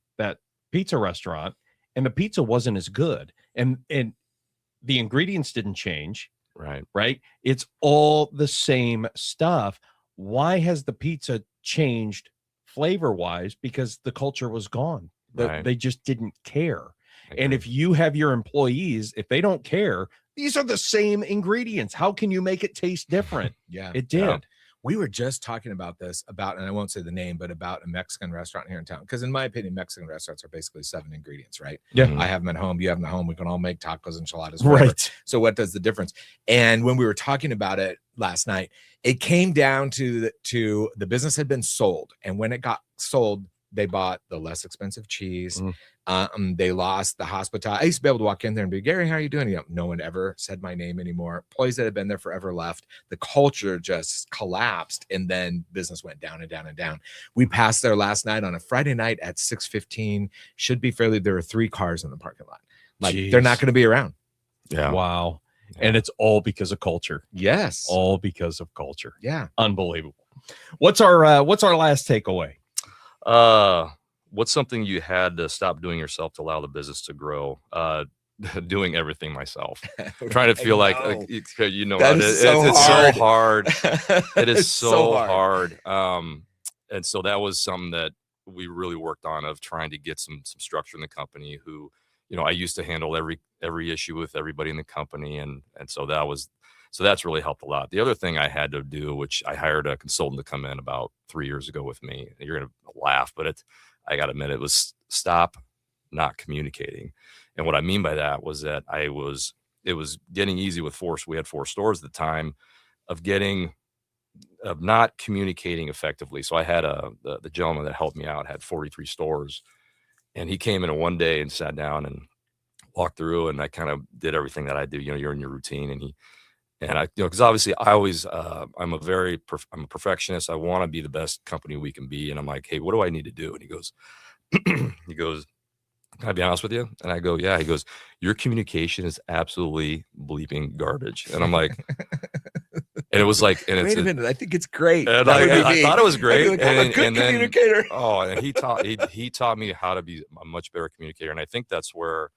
pizza restaurant, and the pizza wasn't as good. And the ingredients didn't change, right? It's all the same stuff. Why has the pizza changed flavor wise? Because the culture was gone. They just didn't care. And if you have your employees, if they don't care, these are the same ingredients. How can you make it taste different? Yeah, it did. Yeah. We were just talking about this, and I won't say the name, but about a Mexican restaurant here in town. Because in my opinion, Mexican restaurants are basically 7 ingredients, right? Yeah. I have them at home. You have them at home. We can all make tacos, enchiladas, whatever. Right. So what does the difference? And when we were talking about it last night, it came down to the business had been sold. And when it got sold, they bought the less expensive cheese. They lost the hospitality. I used to be able to walk in there and be, Gary, how are you doing? You know, no one ever said my name anymore. Employees that had been there forever left. The culture just collapsed, and then business went down and down and down. We passed there last night on a Friday night at 6:15. Should be fairly. There were 3 cars in the parking lot. Like, they're not going to be around. Yeah. Wow. Yeah. And it's all because of culture. Yes. All because of culture. Yeah. Unbelievable. What's our last takeaway? What's something you had to stop doing yourself to allow the business to grow? Doing everything myself. Trying to feel like you know, it's so hard. It is so hard. And so that was something that we really worked on, of trying to get some structure in the company. Who, you know, I used to handle every issue with everybody in the company, and so that's really helped a lot. The other thing I had to do, which I hired a consultant to come in about 3 years ago with me. You're gonna laugh, but I got to admit, it was stop not communicating. And what I mean by that was that it was getting easy with we had 4 stores at the time, of not communicating effectively. So I had the gentleman that helped me out had 43 stores, and he came in one day and sat down and walked through, and I kind of did everything that I do. You know, you're in your routine, and I, you know, because obviously I always, I'm a perfectionist. I want to be the best company we can be. And I'm like, hey, what do I need to do? And he goes, can I be honest with you? And I go, yeah. He goes, your communication is absolutely bleeping garbage. And I'm like, and it was like, and wait a minute, I think it's great. And I thought it was great. Like, I'm a good communicator. And he taught me how to be a much better communicator. And I think that's where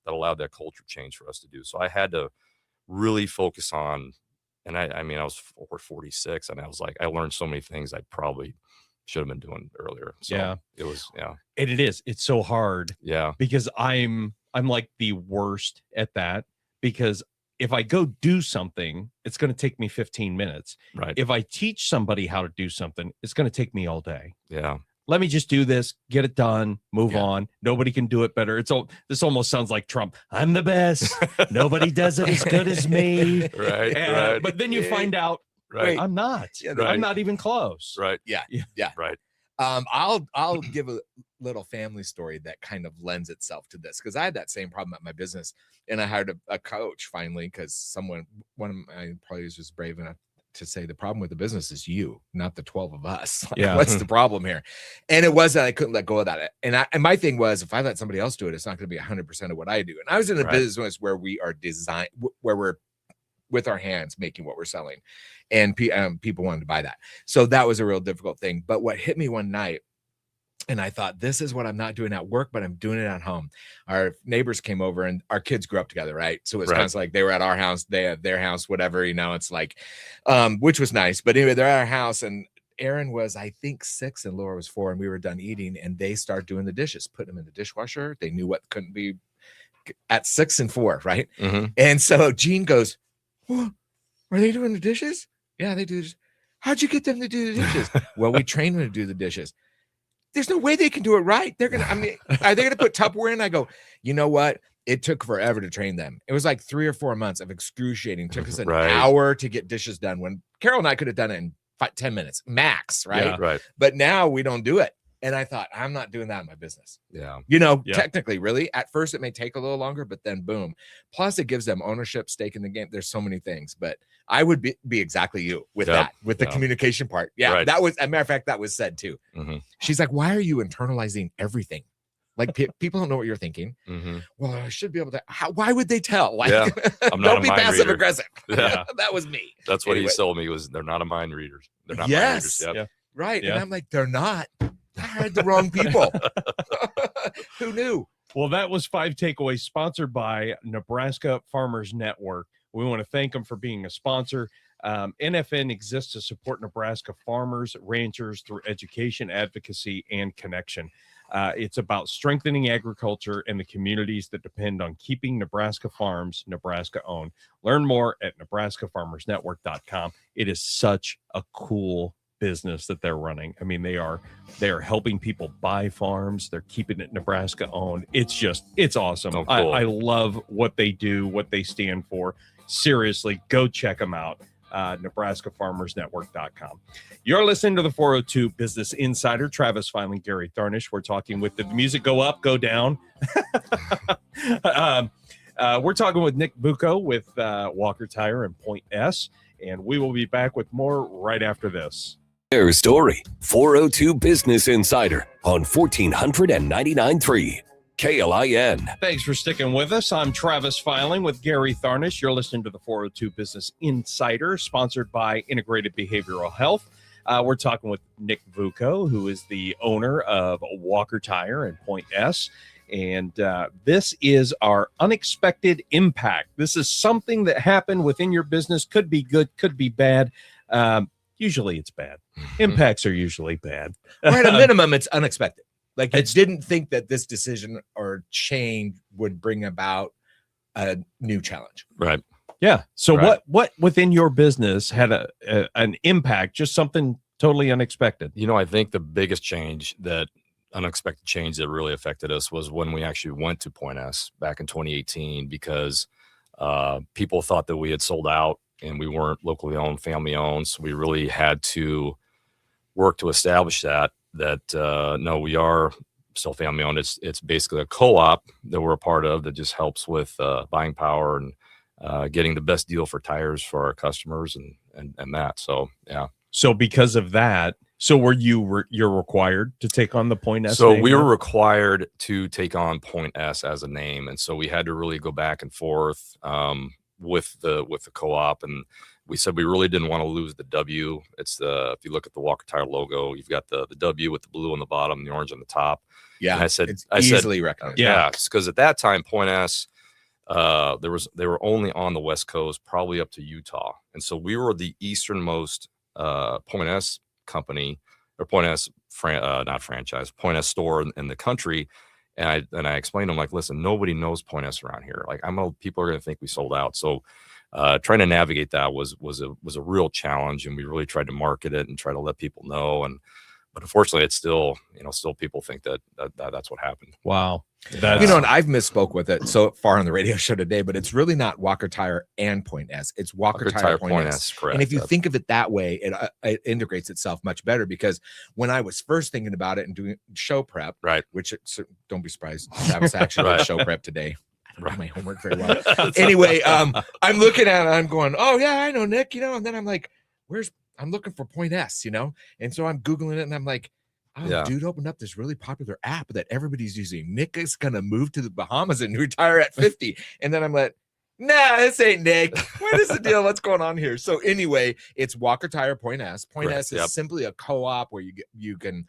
that allowed that culture change for us to do. So I had to really focus on, and I mean, I was 46, and I was like, I learned so many things I probably should have been doing earlier. So it was, and it's so hard. Yeah. Because I'm like the worst at that, because if I go do something, it's going to take me 15 minutes. Right. If I teach somebody how to do something, it's going to take me all day. Yeah. Let me just do this, get it done, move on. Nobody can do it better. This almost sounds like Trump. I'm the best. Nobody does it as good as me. Right. But then you find out, I'm not. I'm not even close. Right. Yeah. Right. I'll give a little family story that kind of lends itself to this, because I had that same problem at my business, and I hired a coach finally, because one of my employees was brave enough to say, the problem with the business is you, not the 12 of us. Like, what's the problem here? And it was that I couldn't let go of that. And my thing was, if I let somebody else do it, it's not going to be 100% of what I do. And I was in a business where we are where we're with our hands making what we're selling, and people wanted to buy that. So that was a real difficult thing. But what hit me one night, and I thought, this is what I'm not doing at work, but I'm doing it at home. Our neighbors came over, and our kids grew up together, right? So it's kind of like they were at our house, they had their house, whatever, you know, it's like, which was nice. But anyway, they're at our house, and Aaron was, I think, 6 and Laura was 4, and we were done eating, and they started doing the dishes, putting them in the dishwasher. They knew what couldn't be at 6 and 4, right? Mm-hmm. And so Gene goes, well, are they doing the dishes? Yeah, they do. How'd you get them to do the dishes? Well, we trained them to do the dishes. There's no way they can do it right. Are they gonna put Tupperware in? I go, you know what? It took forever to train them. It was like 3 or 4 months of excruciating. It took us an hour to get dishes done, when Carol and I could have done it in 10 minutes max, right? Yeah, right. But now we don't do it. And I thought, I'm not doing that in my business. Yeah. You know, technically, really, at first it may take a little longer, but then boom. Plus, it gives them ownership, stake in the game. There's so many things, but I would be exactly you with that, with the communication part. Yeah. That was, as a matter of fact, that was said too. Mm-hmm. She's like, why are you internalizing everything? Like, people don't know what you're thinking. Mm-hmm. Well, I should be able to. Why would they tell? Like, I'm not don't be passive aggressive. Yeah. That was me. That's what he told me, was they're not a mind readers. They're not mind readers. Yep. Right. Yeah. And I'm like, they're not. I hired the wrong people. Who knew? Well, that was 5 takeaways, sponsored by Nebraska Farmers Network. We want to thank them for being a sponsor. NFN exists to support Nebraska farmers, ranchers through education, advocacy, and connection. It's about strengthening agriculture and the communities that depend on keeping Nebraska farms Nebraska owned. Learn more at nebraskafarmersnetwork.com. It is such a cool business that they're running. I mean, they are helping people buy farms. They're keeping it Nebraska owned. It's awesome. Oh, cool. I love what they do, what they stand for. Seriously, go check them out. NebraskaFarmersNetwork.com. You're listening to the 402 Business Insider. Travis Filing, Gary Tharnish. We're talking with, did the music go up, go down? We're talking with Nick Vuko with Walker Tire and Point S, and we will be back with more right after this. Their story, 402 Business Insider on 1499.3 KLIN. Thanks for sticking with us. I'm Travis Filing with Gary Tharnish. You're listening to the 402 Business Insider, sponsored by Integrated Behavioral Health. We're talking with Nick Vuko, who is the owner of Walker Tire and Point S. And this is our unexpected impact. This is something that happened within your business. Could be good, could be bad. Usually it's bad. Impacts are usually bad. Or at a minimum, it's unexpected. Like, I didn't think that this decision or change would bring about a new challenge. Right. Yeah. So Right. what within your business had an impact, just something totally unexpected? I think the biggest unexpected change that really affected us was when we actually went to Point S back in 2018, because people thought that we had sold out and we weren't locally owned, family owned. So we really had to work to establish that no, we are still family owned. It's basically a co-op that we're a part of that just helps with buying power and getting the best deal for tires for our customers and that. So, yeah. So because of that, you're required to take on the Point S? So name we were now? required to take on Point S as a name. And so we had to really go back and forth with the co-op, and we said we really didn't want to lose the W. It's if you look at the Walker Tire logo, you've got the W with the blue on the bottom, the orange on the top. Yeah, and it's easily recognized. Yeah, because at that time, Point S, they were only on the West Coast, probably up to Utah, and so we were the easternmost Point S company, or Point S not franchise, Point S store in the country. And I explained to them, like, listen, nobody knows Point S around here. Like, people are going to think we sold out. So trying to navigate that was a real challenge, and we really tried to market it and try to let people know. But unfortunately, it's still people think that's what happened. Wow. And I've misspoke with it so far on the radio show today, but it's really not Walker Tire and Point S. It's Walker Tire Point S. Correct. And if you think of it that way, it integrates itself much better, because when I was first thinking about it and doing show prep, right, which don't be surprised, Travis actually did Right. show prep today. I don't do my homework very well. Anyway, I'm looking at it, I'm going, oh yeah, I know Nick, and then I'm like, I'm looking for Point S, and so I'm Googling it, and I'm like, oh, Yeah. dude opened up this really popular app that everybody's using. Nick is going to move to the Bahamas and retire at 50. And then I'm like, nah, this ain't Nick. What is the deal? What's going on here? So anyway, it's Walker Tire Point S. Point S is simply a co-op where you can,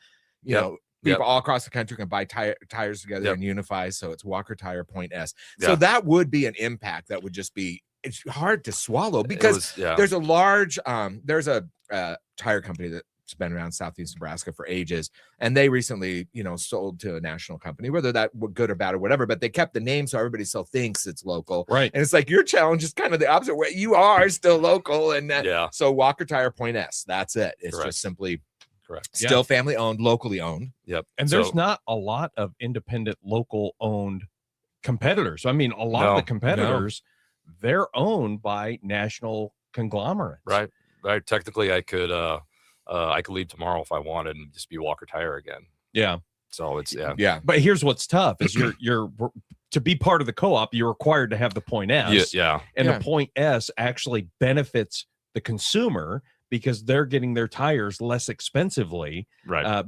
people all across the country can buy tires together and unify. So it's Walker Tire Point S. So that would be an impact that would just be, it's hard to swallow, because there's a large, there's a tire company that's been around Southeast Nebraska for ages, and they recently sold to a national company, whether that were good or bad or whatever, but they kept the name, so everybody still thinks it's local, right? And it's like your challenge is kind of the opposite way. You are still local, and so Walker Tire Point S, that's it. It's just simply still family owned, locally owned. Yep. And there's not a lot of independent local owned competitors. I mean, a lot of the competitors, they're owned by national conglomerates. Right. Technically, I could leave tomorrow if I wanted and just be Walker Tire again. Yeah. So it's But here's what's tough is you're to be part of the co-op, you're required to have the Point S. And the Point S actually benefits the consumer because they're getting their tires less expensively,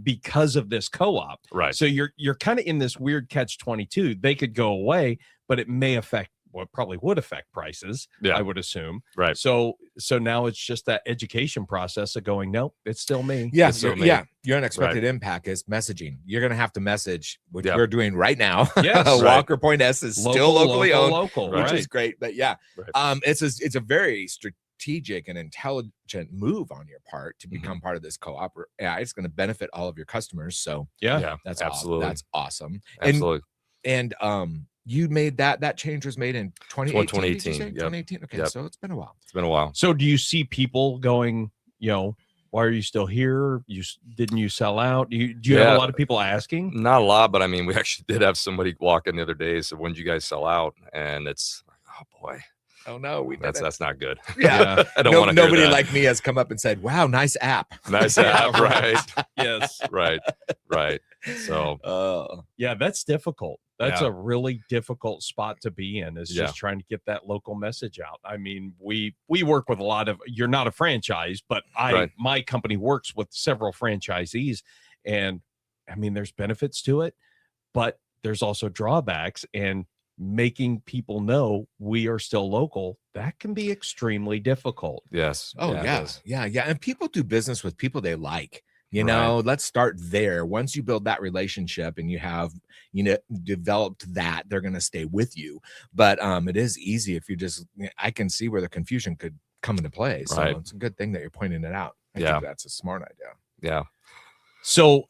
because of this co-op. Right. So you're kind of in this weird catch-22. They could go away, but it may affect, probably would affect prices, I would assume. Right. So so now it's just that education process of going, nope, it's still me. Yeah, It's still me. yeah. Your unexpected impact is messaging. You're going to have to message, which Yeah. we're doing right now. Yes, Walker Point S is still locally owned, local, which right. is great. But yeah, Right. it's a very strategic and intelligent move on your part to become part of this co-op. Yeah, it's going to benefit all of your customers. So Yeah. that's absolutely. That's awesome. Absolutely. And you made that change was made in 2018. 2018. 2018. Okay, Yep. so it's been a while. It's been a while. So do you see people going, why are you still here? Didn't you sell out? Do you have a lot of people asking? Not a lot, but I mean, we actually did have somebody walk in the other day. So when did you guys sell out? And it's oh boy. Oh no, that's not good. Yeah. I don't want to. Nobody like me has come up and said, "Wow, nice app." Nice app, right? Yes. Right. So Yeah, that's difficult. That's Yeah. a really difficult spot to be in, is Yeah. just trying to get that local message out. I mean, we work with a lot of, you're not a franchise, but my company works with several franchisees, and I mean, there's benefits to it, but there's also drawbacks, and making people know we are still local, that can be extremely difficult. yes. Oh it yeah, is. yeah. And people do business with people they like. You Right. know, let's start there. Once you build that relationship and you have, developed that, they're going to stay with you. But it is easy if you just, I can see where the confusion could come into play. So Right. it's a good thing that you're pointing it out. I Yeah. think that's a smart idea. Yeah. So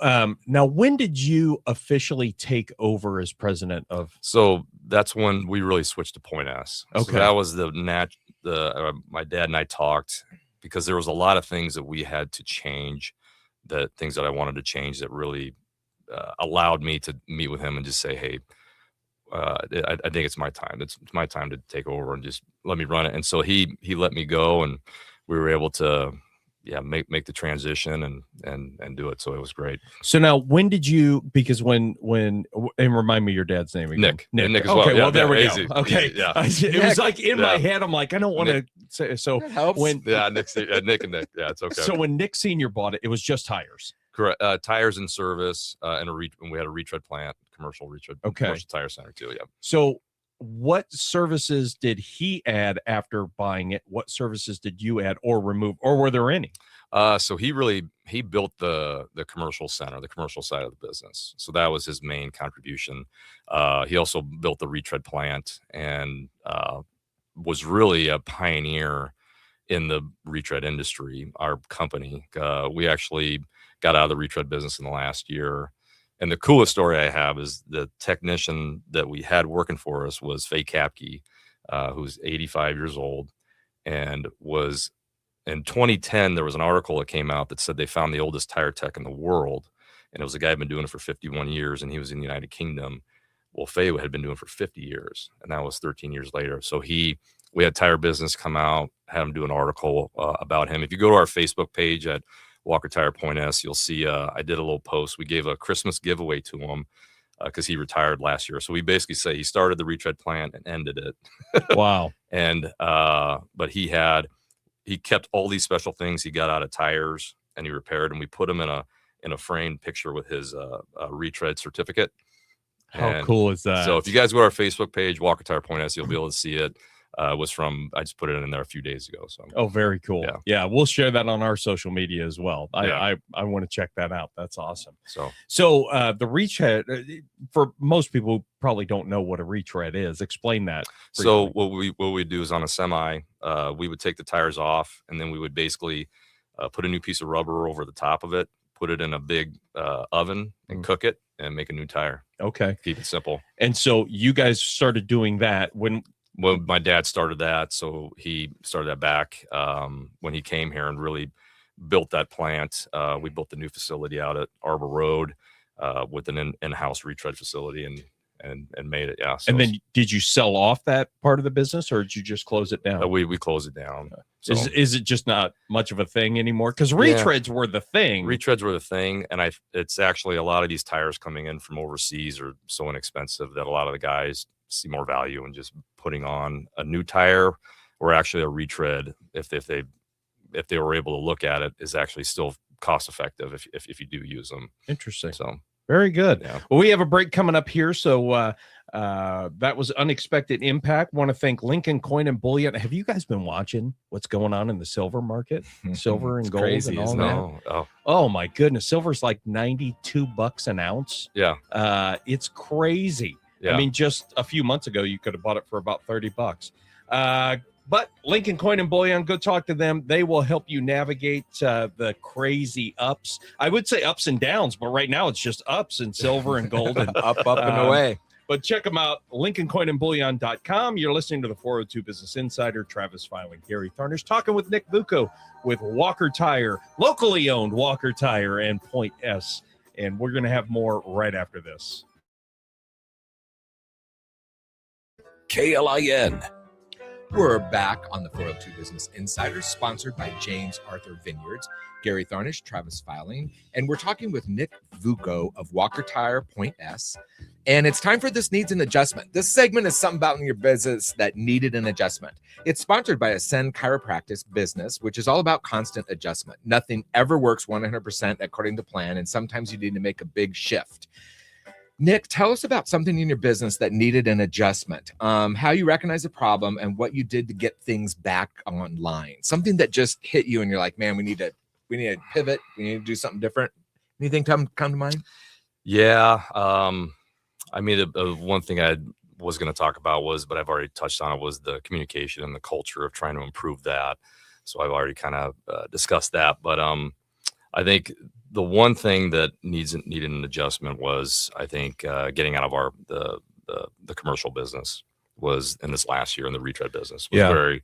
now, when did you officially take over as president of? So that's when we really switched to Point S. So Okay. that was my dad and I talked, because there was a lot of things that we had to change, things that I wanted to change that really allowed me to meet with him and just say, hey, I think it's my time. It's my time to take over and just let me run it. And so he let me go, and we were able to make the transition and do it. So it was great. So now, when did you? Because when and remind me your dad's name again. Nick as okay, well. Yeah, well there we easy. go. Okay, Easy, yeah. It was like in my head. I'm like, I don't want to say. So That helps. when Nick and Nick. Yeah, it's okay. So when Nick Senior bought it, it was just tires. Correct. Tires and service, and we had a retread plant, commercial retread, commercial tire center too. Yeah. So what services did he add after buying it? What services did you add or remove, or were there any? So he built the commercial center, the commercial side of the business. So that was his main contribution. He also built the retread plant, and was really a pioneer in the retread industry. Our company, we actually got out of the retread business in the last year. And the coolest story I have is the technician that we had working for us was Faye Kapke, who's 85 years old, and was in 2010, there was an article that came out that said they found the oldest tire tech in the world. And it was a guy who had been doing it for 51 years, and he was in the United Kingdom. Well, Faye had been doing it for 50 years, and that was 13 years later. So we had Tire Business come out, had him do an article about him. If you go to our Facebook page at Walker Tire Point S, you'll see I did a little post. We gave a Christmas giveaway to him because he retired last year. So we basically say he started the retread plant and ended it. Wow. And but he kept all these special things he got out of tires, and he repaired, and we put them in a framed picture with his retread certificate. How cool is that? So if you guys go to our Facebook page, Walker Tire Point S, you'll be able to see it. I just put it in there a few days ago. So oh, very cool. Yeah, we'll share that on our social media as well. I want to check that out. That's awesome. So the retread, for most people who probably don't know what a retread is, explain that briefly. So what we do is, on a semi, we would take the tires off, and then we would basically put a new piece of rubber over the top of it, put it in a big oven and cook it, and make a new tire. Okay. Keep it simple. And so you guys started doing that when my dad started that. So he started that back when he came here and really built that plant. We built the new facility out at Arbor Road with an in-house retread facility and made it. Yeah. So and then did you sell off that part of the business, or did you just close it down? we closed it down. So, is it just not much of a thing anymore? Because retreads were the thing. Retreads were the thing. And it's actually, a lot of these tires coming in from overseas are so inexpensive that a lot of the guys see more value in just putting on a new tire, or actually a retread, if they were able to look at it, is actually still cost effective if you do use them. Interesting. So Very good. Yeah. Well, we have a break coming up here. So that was Unexpected Impact. Want to thank Lincoln Coin and Bullion. Have you guys been watching what's going on in the silver market? Silver and It's gold crazy, and all isn't that. it? Oh, Oh my goodness. Silver's like $92 an ounce. yeah. It's crazy. Yeah. I mean, just a few months ago, you could have bought it for about $30. But Lincoln Coin and Bullion, go talk to them. They will help you navigate the crazy ups. I would say ups and downs, but right now it's just ups in silver and gold. And Up and away. But check them out, LincolnCoinandBullion.com. You're listening to the 402 Business Insider. Travis Filing, Gary Tharnish, talking with Nick Vuko with Walker Tire, locally owned Walker Tire and Point S. And we're going to have more right after this. KLIN. We're back on the 402 Business Insider, sponsored by James Arthur Vineyards, Gary Tharnish, Travis Filing, and we're talking with Nick Vuko of Walker Tire Point S. And it's time for This Needs an Adjustment. This segment is something about in your business that needed an adjustment. It's sponsored by Ascend Chiropractic Business, which is all about constant adjustment. Nothing ever works 100% according to plan, and sometimes you need to make a big shift. Nick, tell us about something in your business that needed an adjustment, how you recognize a problem and what you did to get things back online. Something that just hit you and you're like, man, we need to pivot. We need to do something different. Anything come to mind? Yeah. I mean, the one thing I was going to talk about but I've already touched on it, was the communication and the culture of trying to improve that. So I've already kind of discussed that. But I think the one thing that needed an adjustment was, I think, getting out of the commercial business was in this last year, in the retread business was very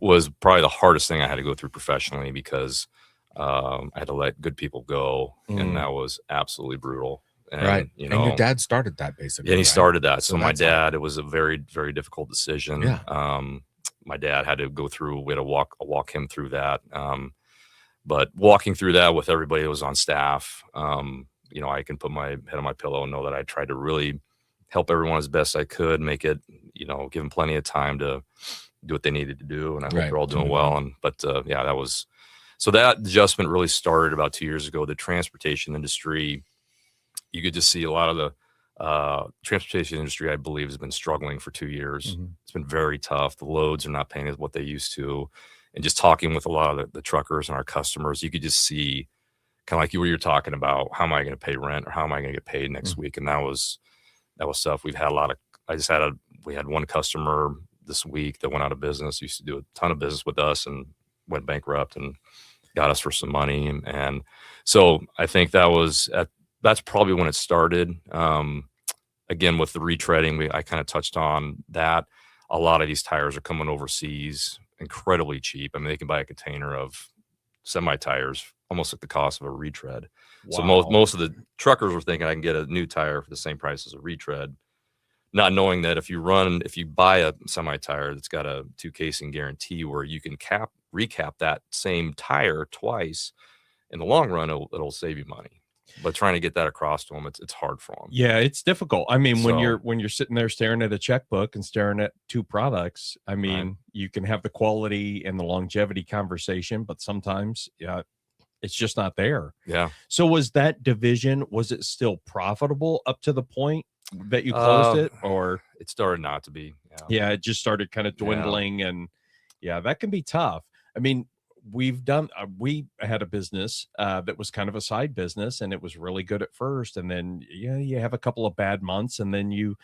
was probably the hardest thing I had to go through professionally, because I had to let good people go, and that was absolutely brutal. And, right. You know, and your dad started that basically. Yeah, he right? started that. So my dad, it was a very, very difficult decision. Yeah. My dad had to go through, we had to walk him through that. But walking through that with everybody that was on staff, you know, I can put my head on my pillow and know that I tried to really help everyone as best I could, make it, you know, give them plenty of time to do what they needed to do. And I hope they're all doing well. But so that adjustment really started about 2 years ago. The transportation industry, you could just see a lot of the transportation industry, I believe, has been struggling for 2 years. It's been very tough. The loads are not paying as what they used to. And just talking with a lot of the truckers and our customers, you could just see kind of like you're talking about, how am I going to pay rent, or how am I going to get paid next week? And that was tough. We've had we had one customer this week that went out of business, used to do a ton of business with us and went bankrupt and got us for some money. And so I think that's probably when it started. Again, with the retreading, I kind of touched on that. A lot of these tires are coming overseas incredibly cheap. I mean, they can buy a container of semi tires almost at the cost of a retread. Wow. So most of the truckers were thinking I can get a new tire for the same price as a retread, not knowing that if you buy a semi tire that's got a 2 casing guarantee, where you can recap that same tire twice, in the long run, it'll save you money. But trying to get that across to them, it's hard for them. Yeah, it's difficult. I mean, when you're sitting there staring at a checkbook and staring at 2 products, I mean, you can have the quality and the longevity conversation, but sometimes, it's just not there. Yeah. So was that division, was it still profitable up to the point that you closed it, or it started not to be? Yeah, it just started kind of dwindling, and that can be tough. I mean, we had a business that was kind of a side business, and it was really good at first, and then you have a couple of bad months, and then you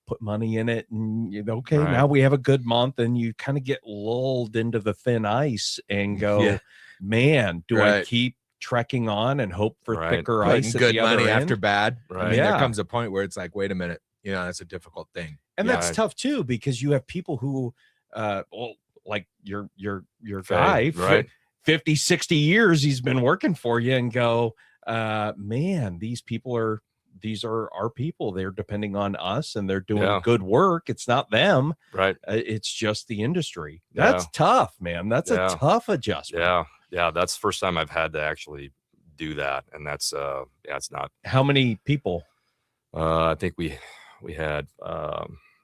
put money in it, and now we have a good month, and you kind of get lulled into the thin ice and go, man, do I keep trekking on and hope for thicker ice at good the other money end? after bad? Right. I mean, there comes a point where it's like, wait a minute, that's a difficult thing. And that's tough too, because you have people who like your guy, right? 50, 60 years he's been working for you, and go, man, these are our people. They're depending on us, and they're doing good work. It's not them, right? It's just the industry. That's tough, man. That's a tough adjustment. Yeah, that's the first time I've had to actually do that, and that's it's not. How many people? I think we had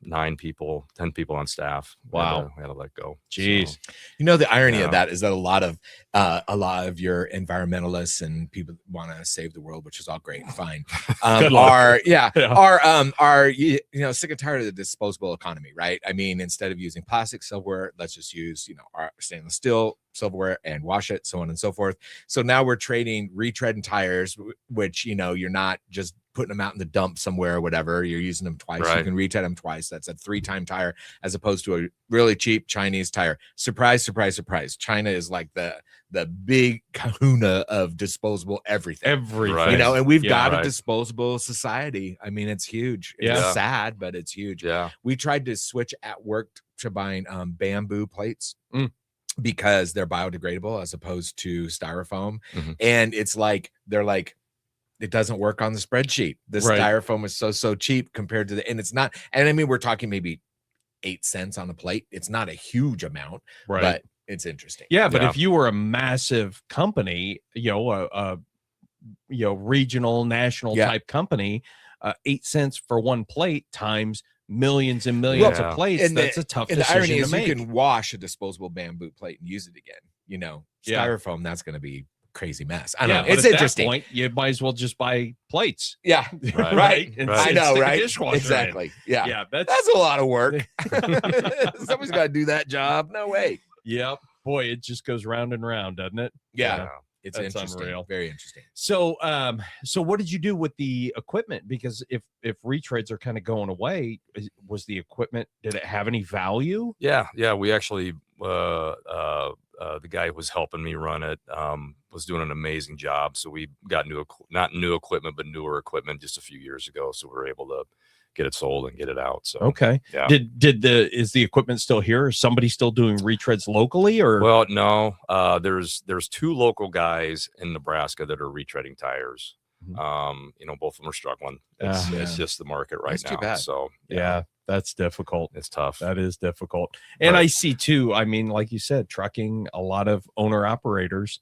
9 people, 10 people on staff. Wow. We had to let go. Jeez. So, You know, the irony Yeah. of that is that a lot of your environmentalists and people want to save the world, which is all great and fine, Good luck. are you know, sick and tired of the disposable economy, right? I mean, instead of using plastic silverware, let's just use, you know, our stainless steel silverware and wash it, so on and so forth. So now we're trading retreading tires, which, you know, you're not just putting them out in the dump somewhere or whatever. You're using them twice. You Right. can retread them twice. That's a 3-time tire as opposed to a really cheap Chinese tire. Surprise, surprise, surprise. China is like the big kahuna of disposable everything. Everything. Right. You know, and we've Yeah, got a right. disposable society. I mean, it's huge. It's Yeah. sad, but it's huge. yeah. We tried to switch at work to buying bamboo plates because they're biodegradable as opposed to styrofoam. Mhm. And it's like they're like, it doesn't work on the spreadsheet. The Right. styrofoam is so cheap compared to and it's not, and I mean, we're talking maybe 8 cents on a plate. It's not a huge amount, Right. but it's interesting. Yeah, but Yeah. if you were a massive company, you know, regional, national Yeah. type company, 8 cents for one plate times millions and millions Yeah. of plates. And That's a tough And the decision irony to is make. you can wash a disposable bamboo plate and use it again. You know, Yeah. styrofoam, that's going to be crazy mess. I Yeah, don't know. but It's at interesting. That point, you might as well just buy plates. Yeah. Right. Right. And Right. I know, stick a right? dishwasher in. Exactly. Yeah. Yeah, that's That's a lot of work. Somebody's got to do that job. No way. yep. Boy, it just goes round and round, doesn't it? Yeah. It's That's interesting. unreal. Very interesting. So, so what did you do with the equipment? Because if retreads are kind of going away, was the equipment, did it have any value? Yeah. We actually, the guy who was helping me run it was doing an amazing job. So we got not new equipment, but newer equipment just a few years ago. So we were able to get it sold and get it out. So Okay. yeah. Is the equipment still here? Is somebody still doing retreads locally or? Well, no, there's 2 local guys in Nebraska that are retreading tires. Mhm. You know, both of them are struggling. Ah, yeah. It's just the market right That's too now. bad. So yeah, that's difficult. it's tough. That is difficult. And Right. I see too, I mean, like you said, trucking, a lot of owner operators,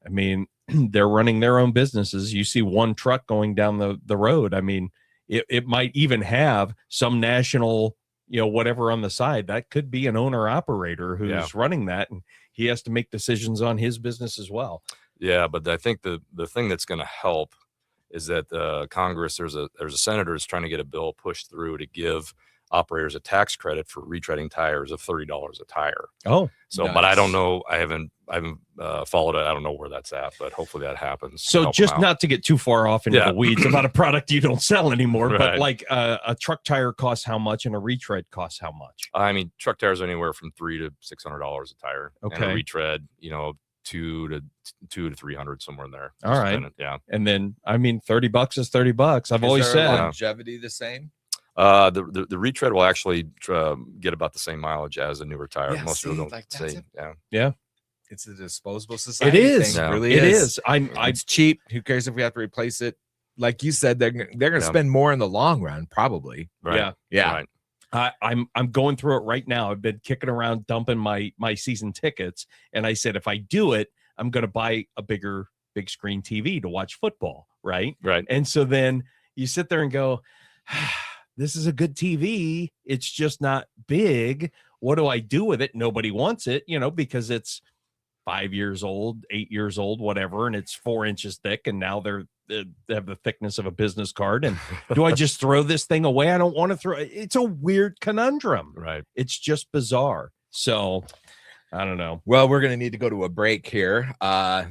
I mean, they're running their own businesses. You see one truck going down the road. I mean, it might even have some national, you know, whatever on the side. That could be an owner operator who's Yeah. running that, and he has to make decisions on his business as well. Yeah, but I think the thing that's going to help is that Congress, there's a senator who's trying to get a bill pushed through to give operators a tax credit for retreading tires of $30 a tire. Oh, So, but I Nice. don't know. I haven't followed it. I don't know where that's at, but hopefully that happens. to so help 'em just out. not to get too far off into Yeah. the weeds about a product you don't sell anymore, but Right. like a truck tire costs how much and a retread costs how much? I mean, truck tires are anywhere from $300 to $600 a tire. And Okay. a retread, you know, 200 to 300, somewhere in there. All Just right. depending, Yeah. And then, I mean, $30 is $30. I've always Is their said, longevity the same? The retread will actually get about the same mileage as a newer tire. Yeah, Most people see, don't like, that's say. it. Yeah. It's a disposable it society. is. Thing. Yeah. It really It is. is. I It's cheap. Who cares if we have to replace it? Like you said, they're going to Yeah. spend more in the long run, probably. Right. Yeah. Yeah. Right. I'm going through it right now. I've been kicking around dumping my season tickets, and I said if I do it, I'm going to buy a big screen TV to watch football, right? Right. And so then you sit there and go, this is a good TV. It's just not big. What do I do with it? Nobody wants it, you know, because it's 5 years old, 8 years old, whatever, and it's 4 inches thick, and now they have the thickness of a business card. And do I just throw this thing away? I don't want to throw it. It's a weird conundrum. Right. It's just bizarre. So I don't know. Well, we're going to need to go to a break here.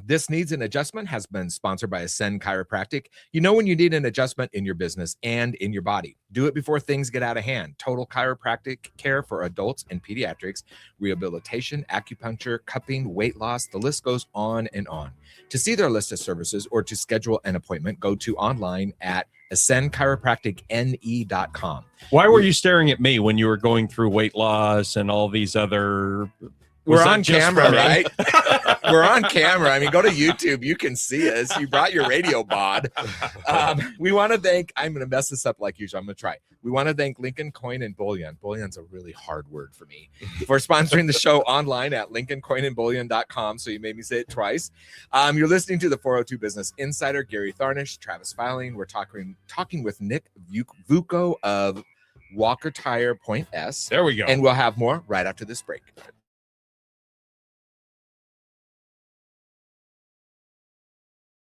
This Needs an Adjustment has been sponsored by Ascend Chiropractic. You know when you need an adjustment in your business and in your body. Do it before things get out of hand. Total chiropractic care for adults and pediatrics, rehabilitation, acupuncture, cupping, weight loss, the list goes on and on. To see their list of services or to schedule an appointment, go to online at ascendchiropracticne.com. Why were you staring at me when you were going through weight loss and all these other? Was We're that on just camera, for me? right? We're on camera. I mean, go to YouTube. You can see us. You brought your radio bod. We want to thank, I'm going to mess this up like usual. I'm going to try. We want to thank Lincoln Coin and Bullion. Bullion's a really hard word for me. For sponsoring the show online at lincolncoinandbullion.com. So you made me say it twice. You're listening to the 402 Business Insider, Gary Tharnish, Travis Filing. We're talking with Nick Vuko of Walker Tire Point S. There we go. And we'll have more right after this break.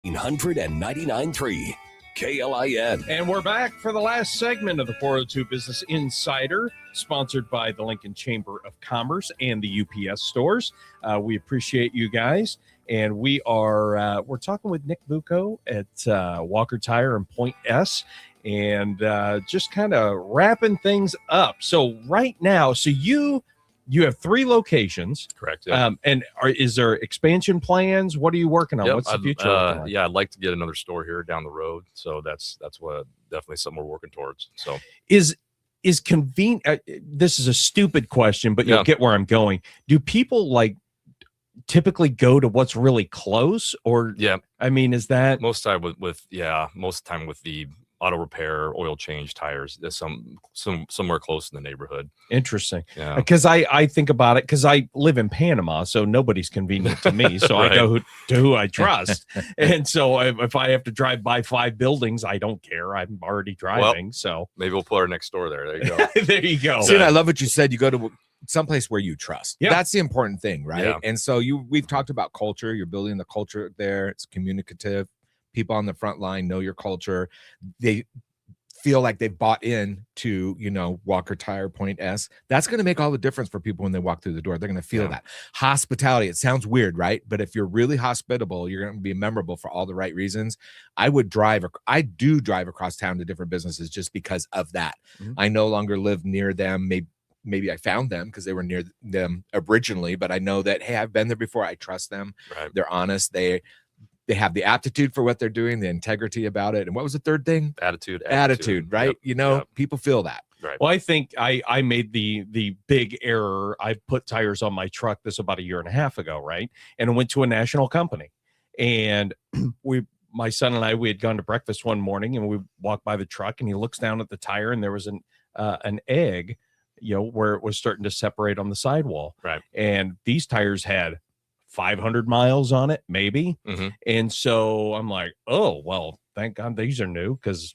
199.3 KLIN. And we're back for the last segment of the 402 Business Insider, sponsored by the Lincoln Chamber of Commerce and the UPS stores. We appreciate you guys. And we're talking with Nick Vuko at Walker Tire and Point S, and just kind of wrapping things up. So right now, you have 3 locations. Correct. Yeah. And is there expansion plans? What are you working on? Yep, What's the future looking like? Yeah, I'd like to get another store here down the road. So that's what definitely something we're working towards. So Is convenient? This is a stupid question, but you'll get where I'm going. Do people typically go to what's really close, or I mean, is that most time with the auto repair, oil change, tires, there's somewhere close in the neighborhood. Interesting? Yeah, because I think about it, because I live in Panama, so nobody's convenient to me. So Right. I go to who I trust, and so if I have to drive by 5 buildings, I don't care. I'm already driving. So maybe we'll put our next door there. There you go. there you go. See, and I love what you said. You go to someplace where you trust. Yeah. That's the important thing, right? Yeah. And so we've talked about culture. You're building the culture there. It's communicative. People on the front line know your culture. They feel like they've bought in to, Walker Tire Point S. That's going to make all the difference for people when they walk through the door. They're going to feel that. Hospitality, it sounds weird, right? But if you're really hospitable, you're going to be memorable for all the right reasons. I do drive across town to different businesses just because of that. Mhm. I no longer live near them. Maybe I found them because they were near them originally, but I know that, hey, I've been there before. I trust them. Right. They're honest. They have the aptitude for what they're doing, the integrity about it. And what was the third thing? Attitude, Right? Yep. People feel that. Right. Well, I think I made the big error. I put tires on my truck this about a year and a half ago, right? And I went to a national company, and my son and we had gone to breakfast one morning, and we walked by the truck, and he looks down at the tire, and there was an egg, where it was starting to separate on the sidewall. Right. And these tires had 500 miles on it, maybe. Mm-hmm. And so I'm like, oh, well, thank God these are new, because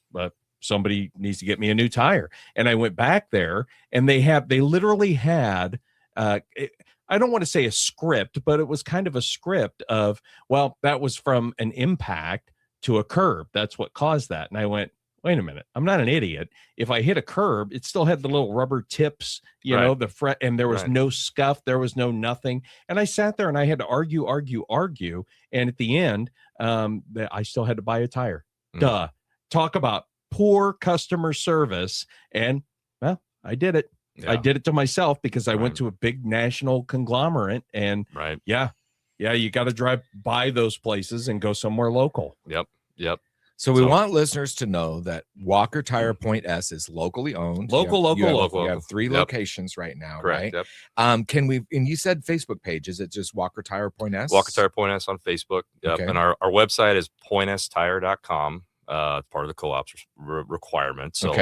somebody needs to get me a new tire. And I went back there, and they literally had, I don't want to say a script, but it was kind of a script of, well, that was from an impact to a curb. That's what caused that. And I went, wait a minute, I'm not an idiot. If I hit a curb, it still had the little rubber tips, the fret, and there was no scuff, there was no nothing. And I sat there and I had to argue. And at the end, I still had to buy a tire. Duh. Talk about poor customer service. And well, I did it. Yeah. I did it to myself because I went to a big national conglomerate, and you got to drive by those places and go somewhere local. Yep. So we want listeners to know that Walker Tire Point S is locally owned. Local. You have 3 locations right now, Correct. right? Yep. Can we? And you said Facebook page. Is it just Walker Tire Point S? Walker Tire Point S on Facebook. Yep. Okay. And our website is pointstire.com. It's part of the co-op's requirement. So,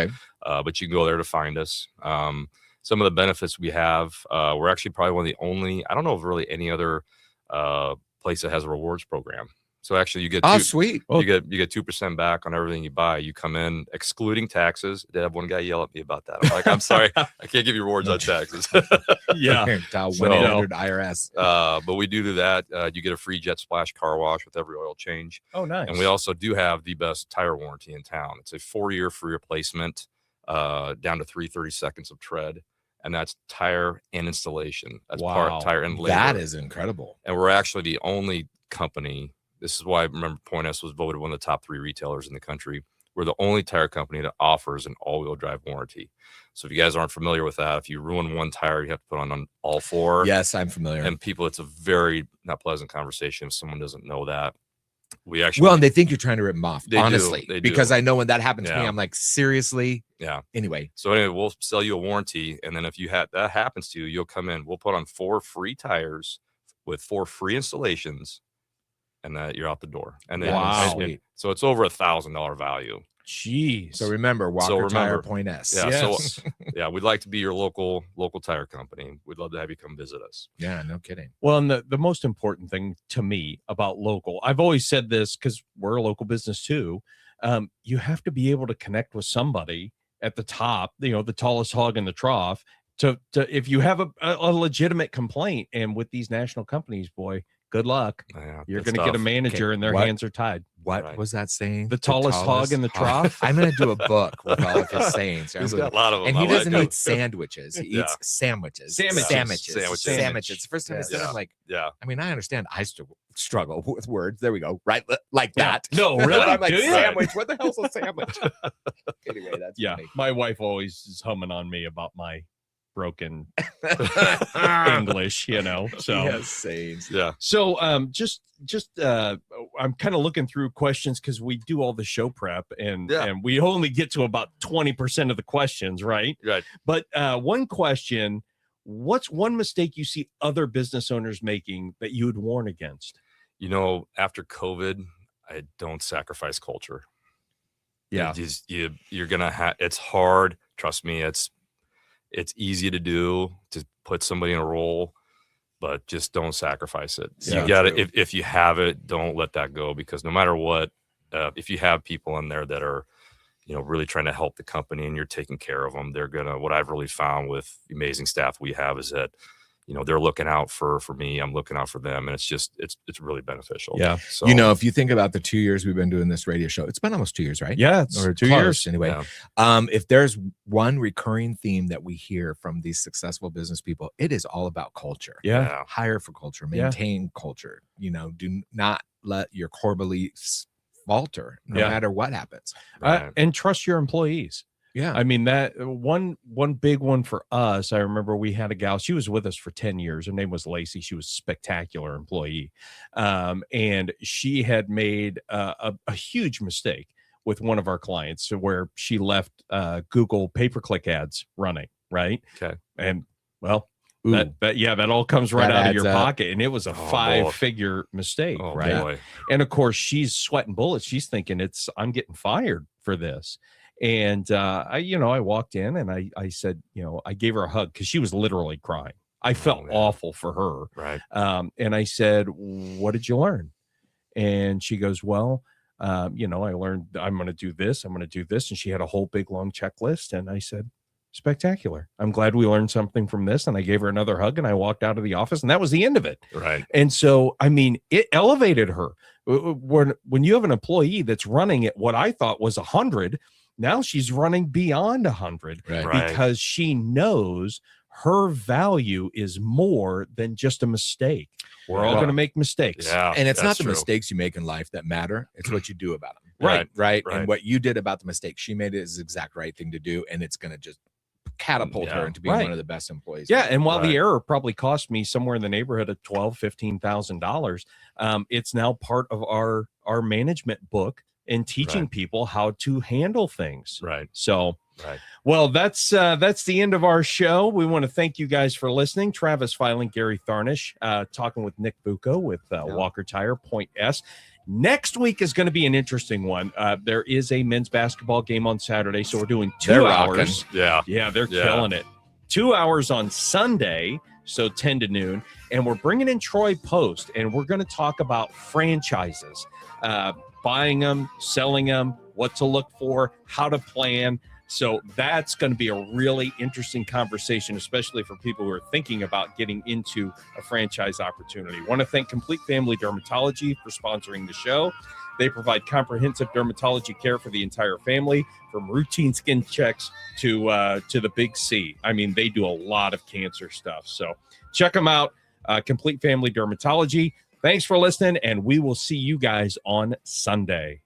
but you can go there to find us. Some of the benefits we have, we're actually probably one of the only, I don't know of really any other place that has a rewards program. So actually you get sweet. You get 2% back on everything you buy. You come in excluding taxes. I did have one guy yell at me about that. I'm like, I'm sorry, I can't give you rewards on taxes. Dial 1-800 IRS. But we do that. You get a free jet splash car wash with every oil change. Oh, nice. And we also do have the best tire warranty in town. It's a 4-year free replacement, down to 330 seconds of tread. And that's tire and installation. That's part tire and labor. That is incredible. And we're actually the only company. This is why I remember Point S was voted one of the top 3 retailers in the country. We're the only tire company that offers an all-wheel drive warranty. So if you guys aren't familiar with that, if you ruin one tire, you have to put on all 4. Yes, I'm familiar. And people, it's a very not pleasant conversation if someone doesn't know that. We actually and they think you're trying to rip them off, honestly. They do. Because I know when that happens to me, I'm like, seriously? Yeah. Anyway, we'll sell you a warranty, and then if that happens to you, you'll come in. We'll put on 4 free tires with 4 free installations, and that you're out the door. And then so it's over $1,000 value. Jeez. So remember, Walker Tire Point S. Yeah. Yes. So we'd like to be your local tire company. We'd love to have you come visit us. Yeah, no kidding. Well, and the most important thing to me about local, I've always said this because we're a local business too. You have to be able to connect with somebody at the top, the tallest hog in the trough, to if you have a legitimate complaint. And with these national companies, boy, good luck. You're going to get a manager and their hands are tied. What was that saying? The tallest hog in the trough. I'm going to do a book with all of his sayings. He's got a lot of them. And he doesn't eat sandwiches. He eats sandwiches. Sandwiches. The first time I said it, I'm like, yeah. I mean, I understand. I struggle with words. There we go. Right. Like that. No, really? I'm like, sandwich. What the hell's a sandwich? Anyway, that's funny. My wife always is humming on me about my broken English, so sayings. Yeah. So just I'm kind of looking through questions because we do all the show prep and we only get to about 20% of the questions, right? But one question: what's one mistake you see other business owners making that you would warn against? After COVID, I don't sacrifice culture. Yeah. You're gonna have, it's hard, trust me. It's easy to do, to put somebody in a role, but just don't sacrifice it. You got to, if you have it, don't let that go, because no matter what, if you have people in there that are, really trying to help the company and you're taking care of them, they're what I've really found with the amazing staff we have is that, they're looking out for me. I'm looking out for them. And it's really beneficial. Yeah. So, if you think about the 2 years we've been doing this radio show, it's been almost 2 years, right? Yeah. It's or 2 years anyway. Yeah. If there's one recurring theme that we hear from these successful business people, it is all about culture. Yeah. Hire for culture, maintain culture, do not let your core beliefs falter no matter what happens. And trust your employees. Yeah. I mean, that one big one for us, I remember we had a gal, she was with us for 10 years. Her name was Lacey. She was a spectacular employee. And she had made a huge mistake with one of our clients where she left Google pay-per-click ads running, right? Okay. And well, that all comes right out of your pocket. And it was a 5-figure mistake, right? Boy. And of course, she's sweating bullets. She's thinking I'm getting fired for this. And I walked in and I said, I gave her a hug because she was literally crying. I felt awful for her. Right. And I said, what did you learn? And she goes, well, I learned I'm going to do this. I'm going to do this. And she had a whole big long checklist. And I said, spectacular. I'm glad we learned something from this. And I gave her another hug and I walked out of the office and that was the end of it. Right. And so, I mean, it elevated her. When you have an employee that's running at what I thought was 100, now she's running beyond 100 because she knows her value is more than just a mistake. We're all going to make mistakes. Yeah, and it's not the mistakes you make in life that matter. It's what you do about them. Right. And what you did about the mistake she made is the exact right thing to do. And it's going to just catapult her into being one of the best employees. Yeah. And while the error probably cost me somewhere in the neighborhood of $12,000-$15,000, it's now part of our management book and teaching people how to handle things. Right. So, well, that's the end of our show. We want to thank you guys for listening. Travis Filing, Gary Tharnish, talking with Nick Vuko with Walker Tire, Point S. Next week is going to be an interesting one. There is a men's basketball game on Saturday, so we're doing 2 hours. Yeah, they're killing it. 2 hours on Sunday, so 10 to noon. And we're bringing in Troy Post, and we're going to talk about franchises. Buying them, selling them, what to look for, how to plan. So that's going to be a really interesting conversation, especially for people who are thinking about getting into a franchise opportunity. I want to thank Complete Family Dermatology for sponsoring the show. They provide comprehensive dermatology care for the entire family, from routine skin checks to the big C. I mean, they do a lot of cancer stuff. So check them out, Complete Family Dermatology. Thanks for listening, and we will see you guys on Sunday.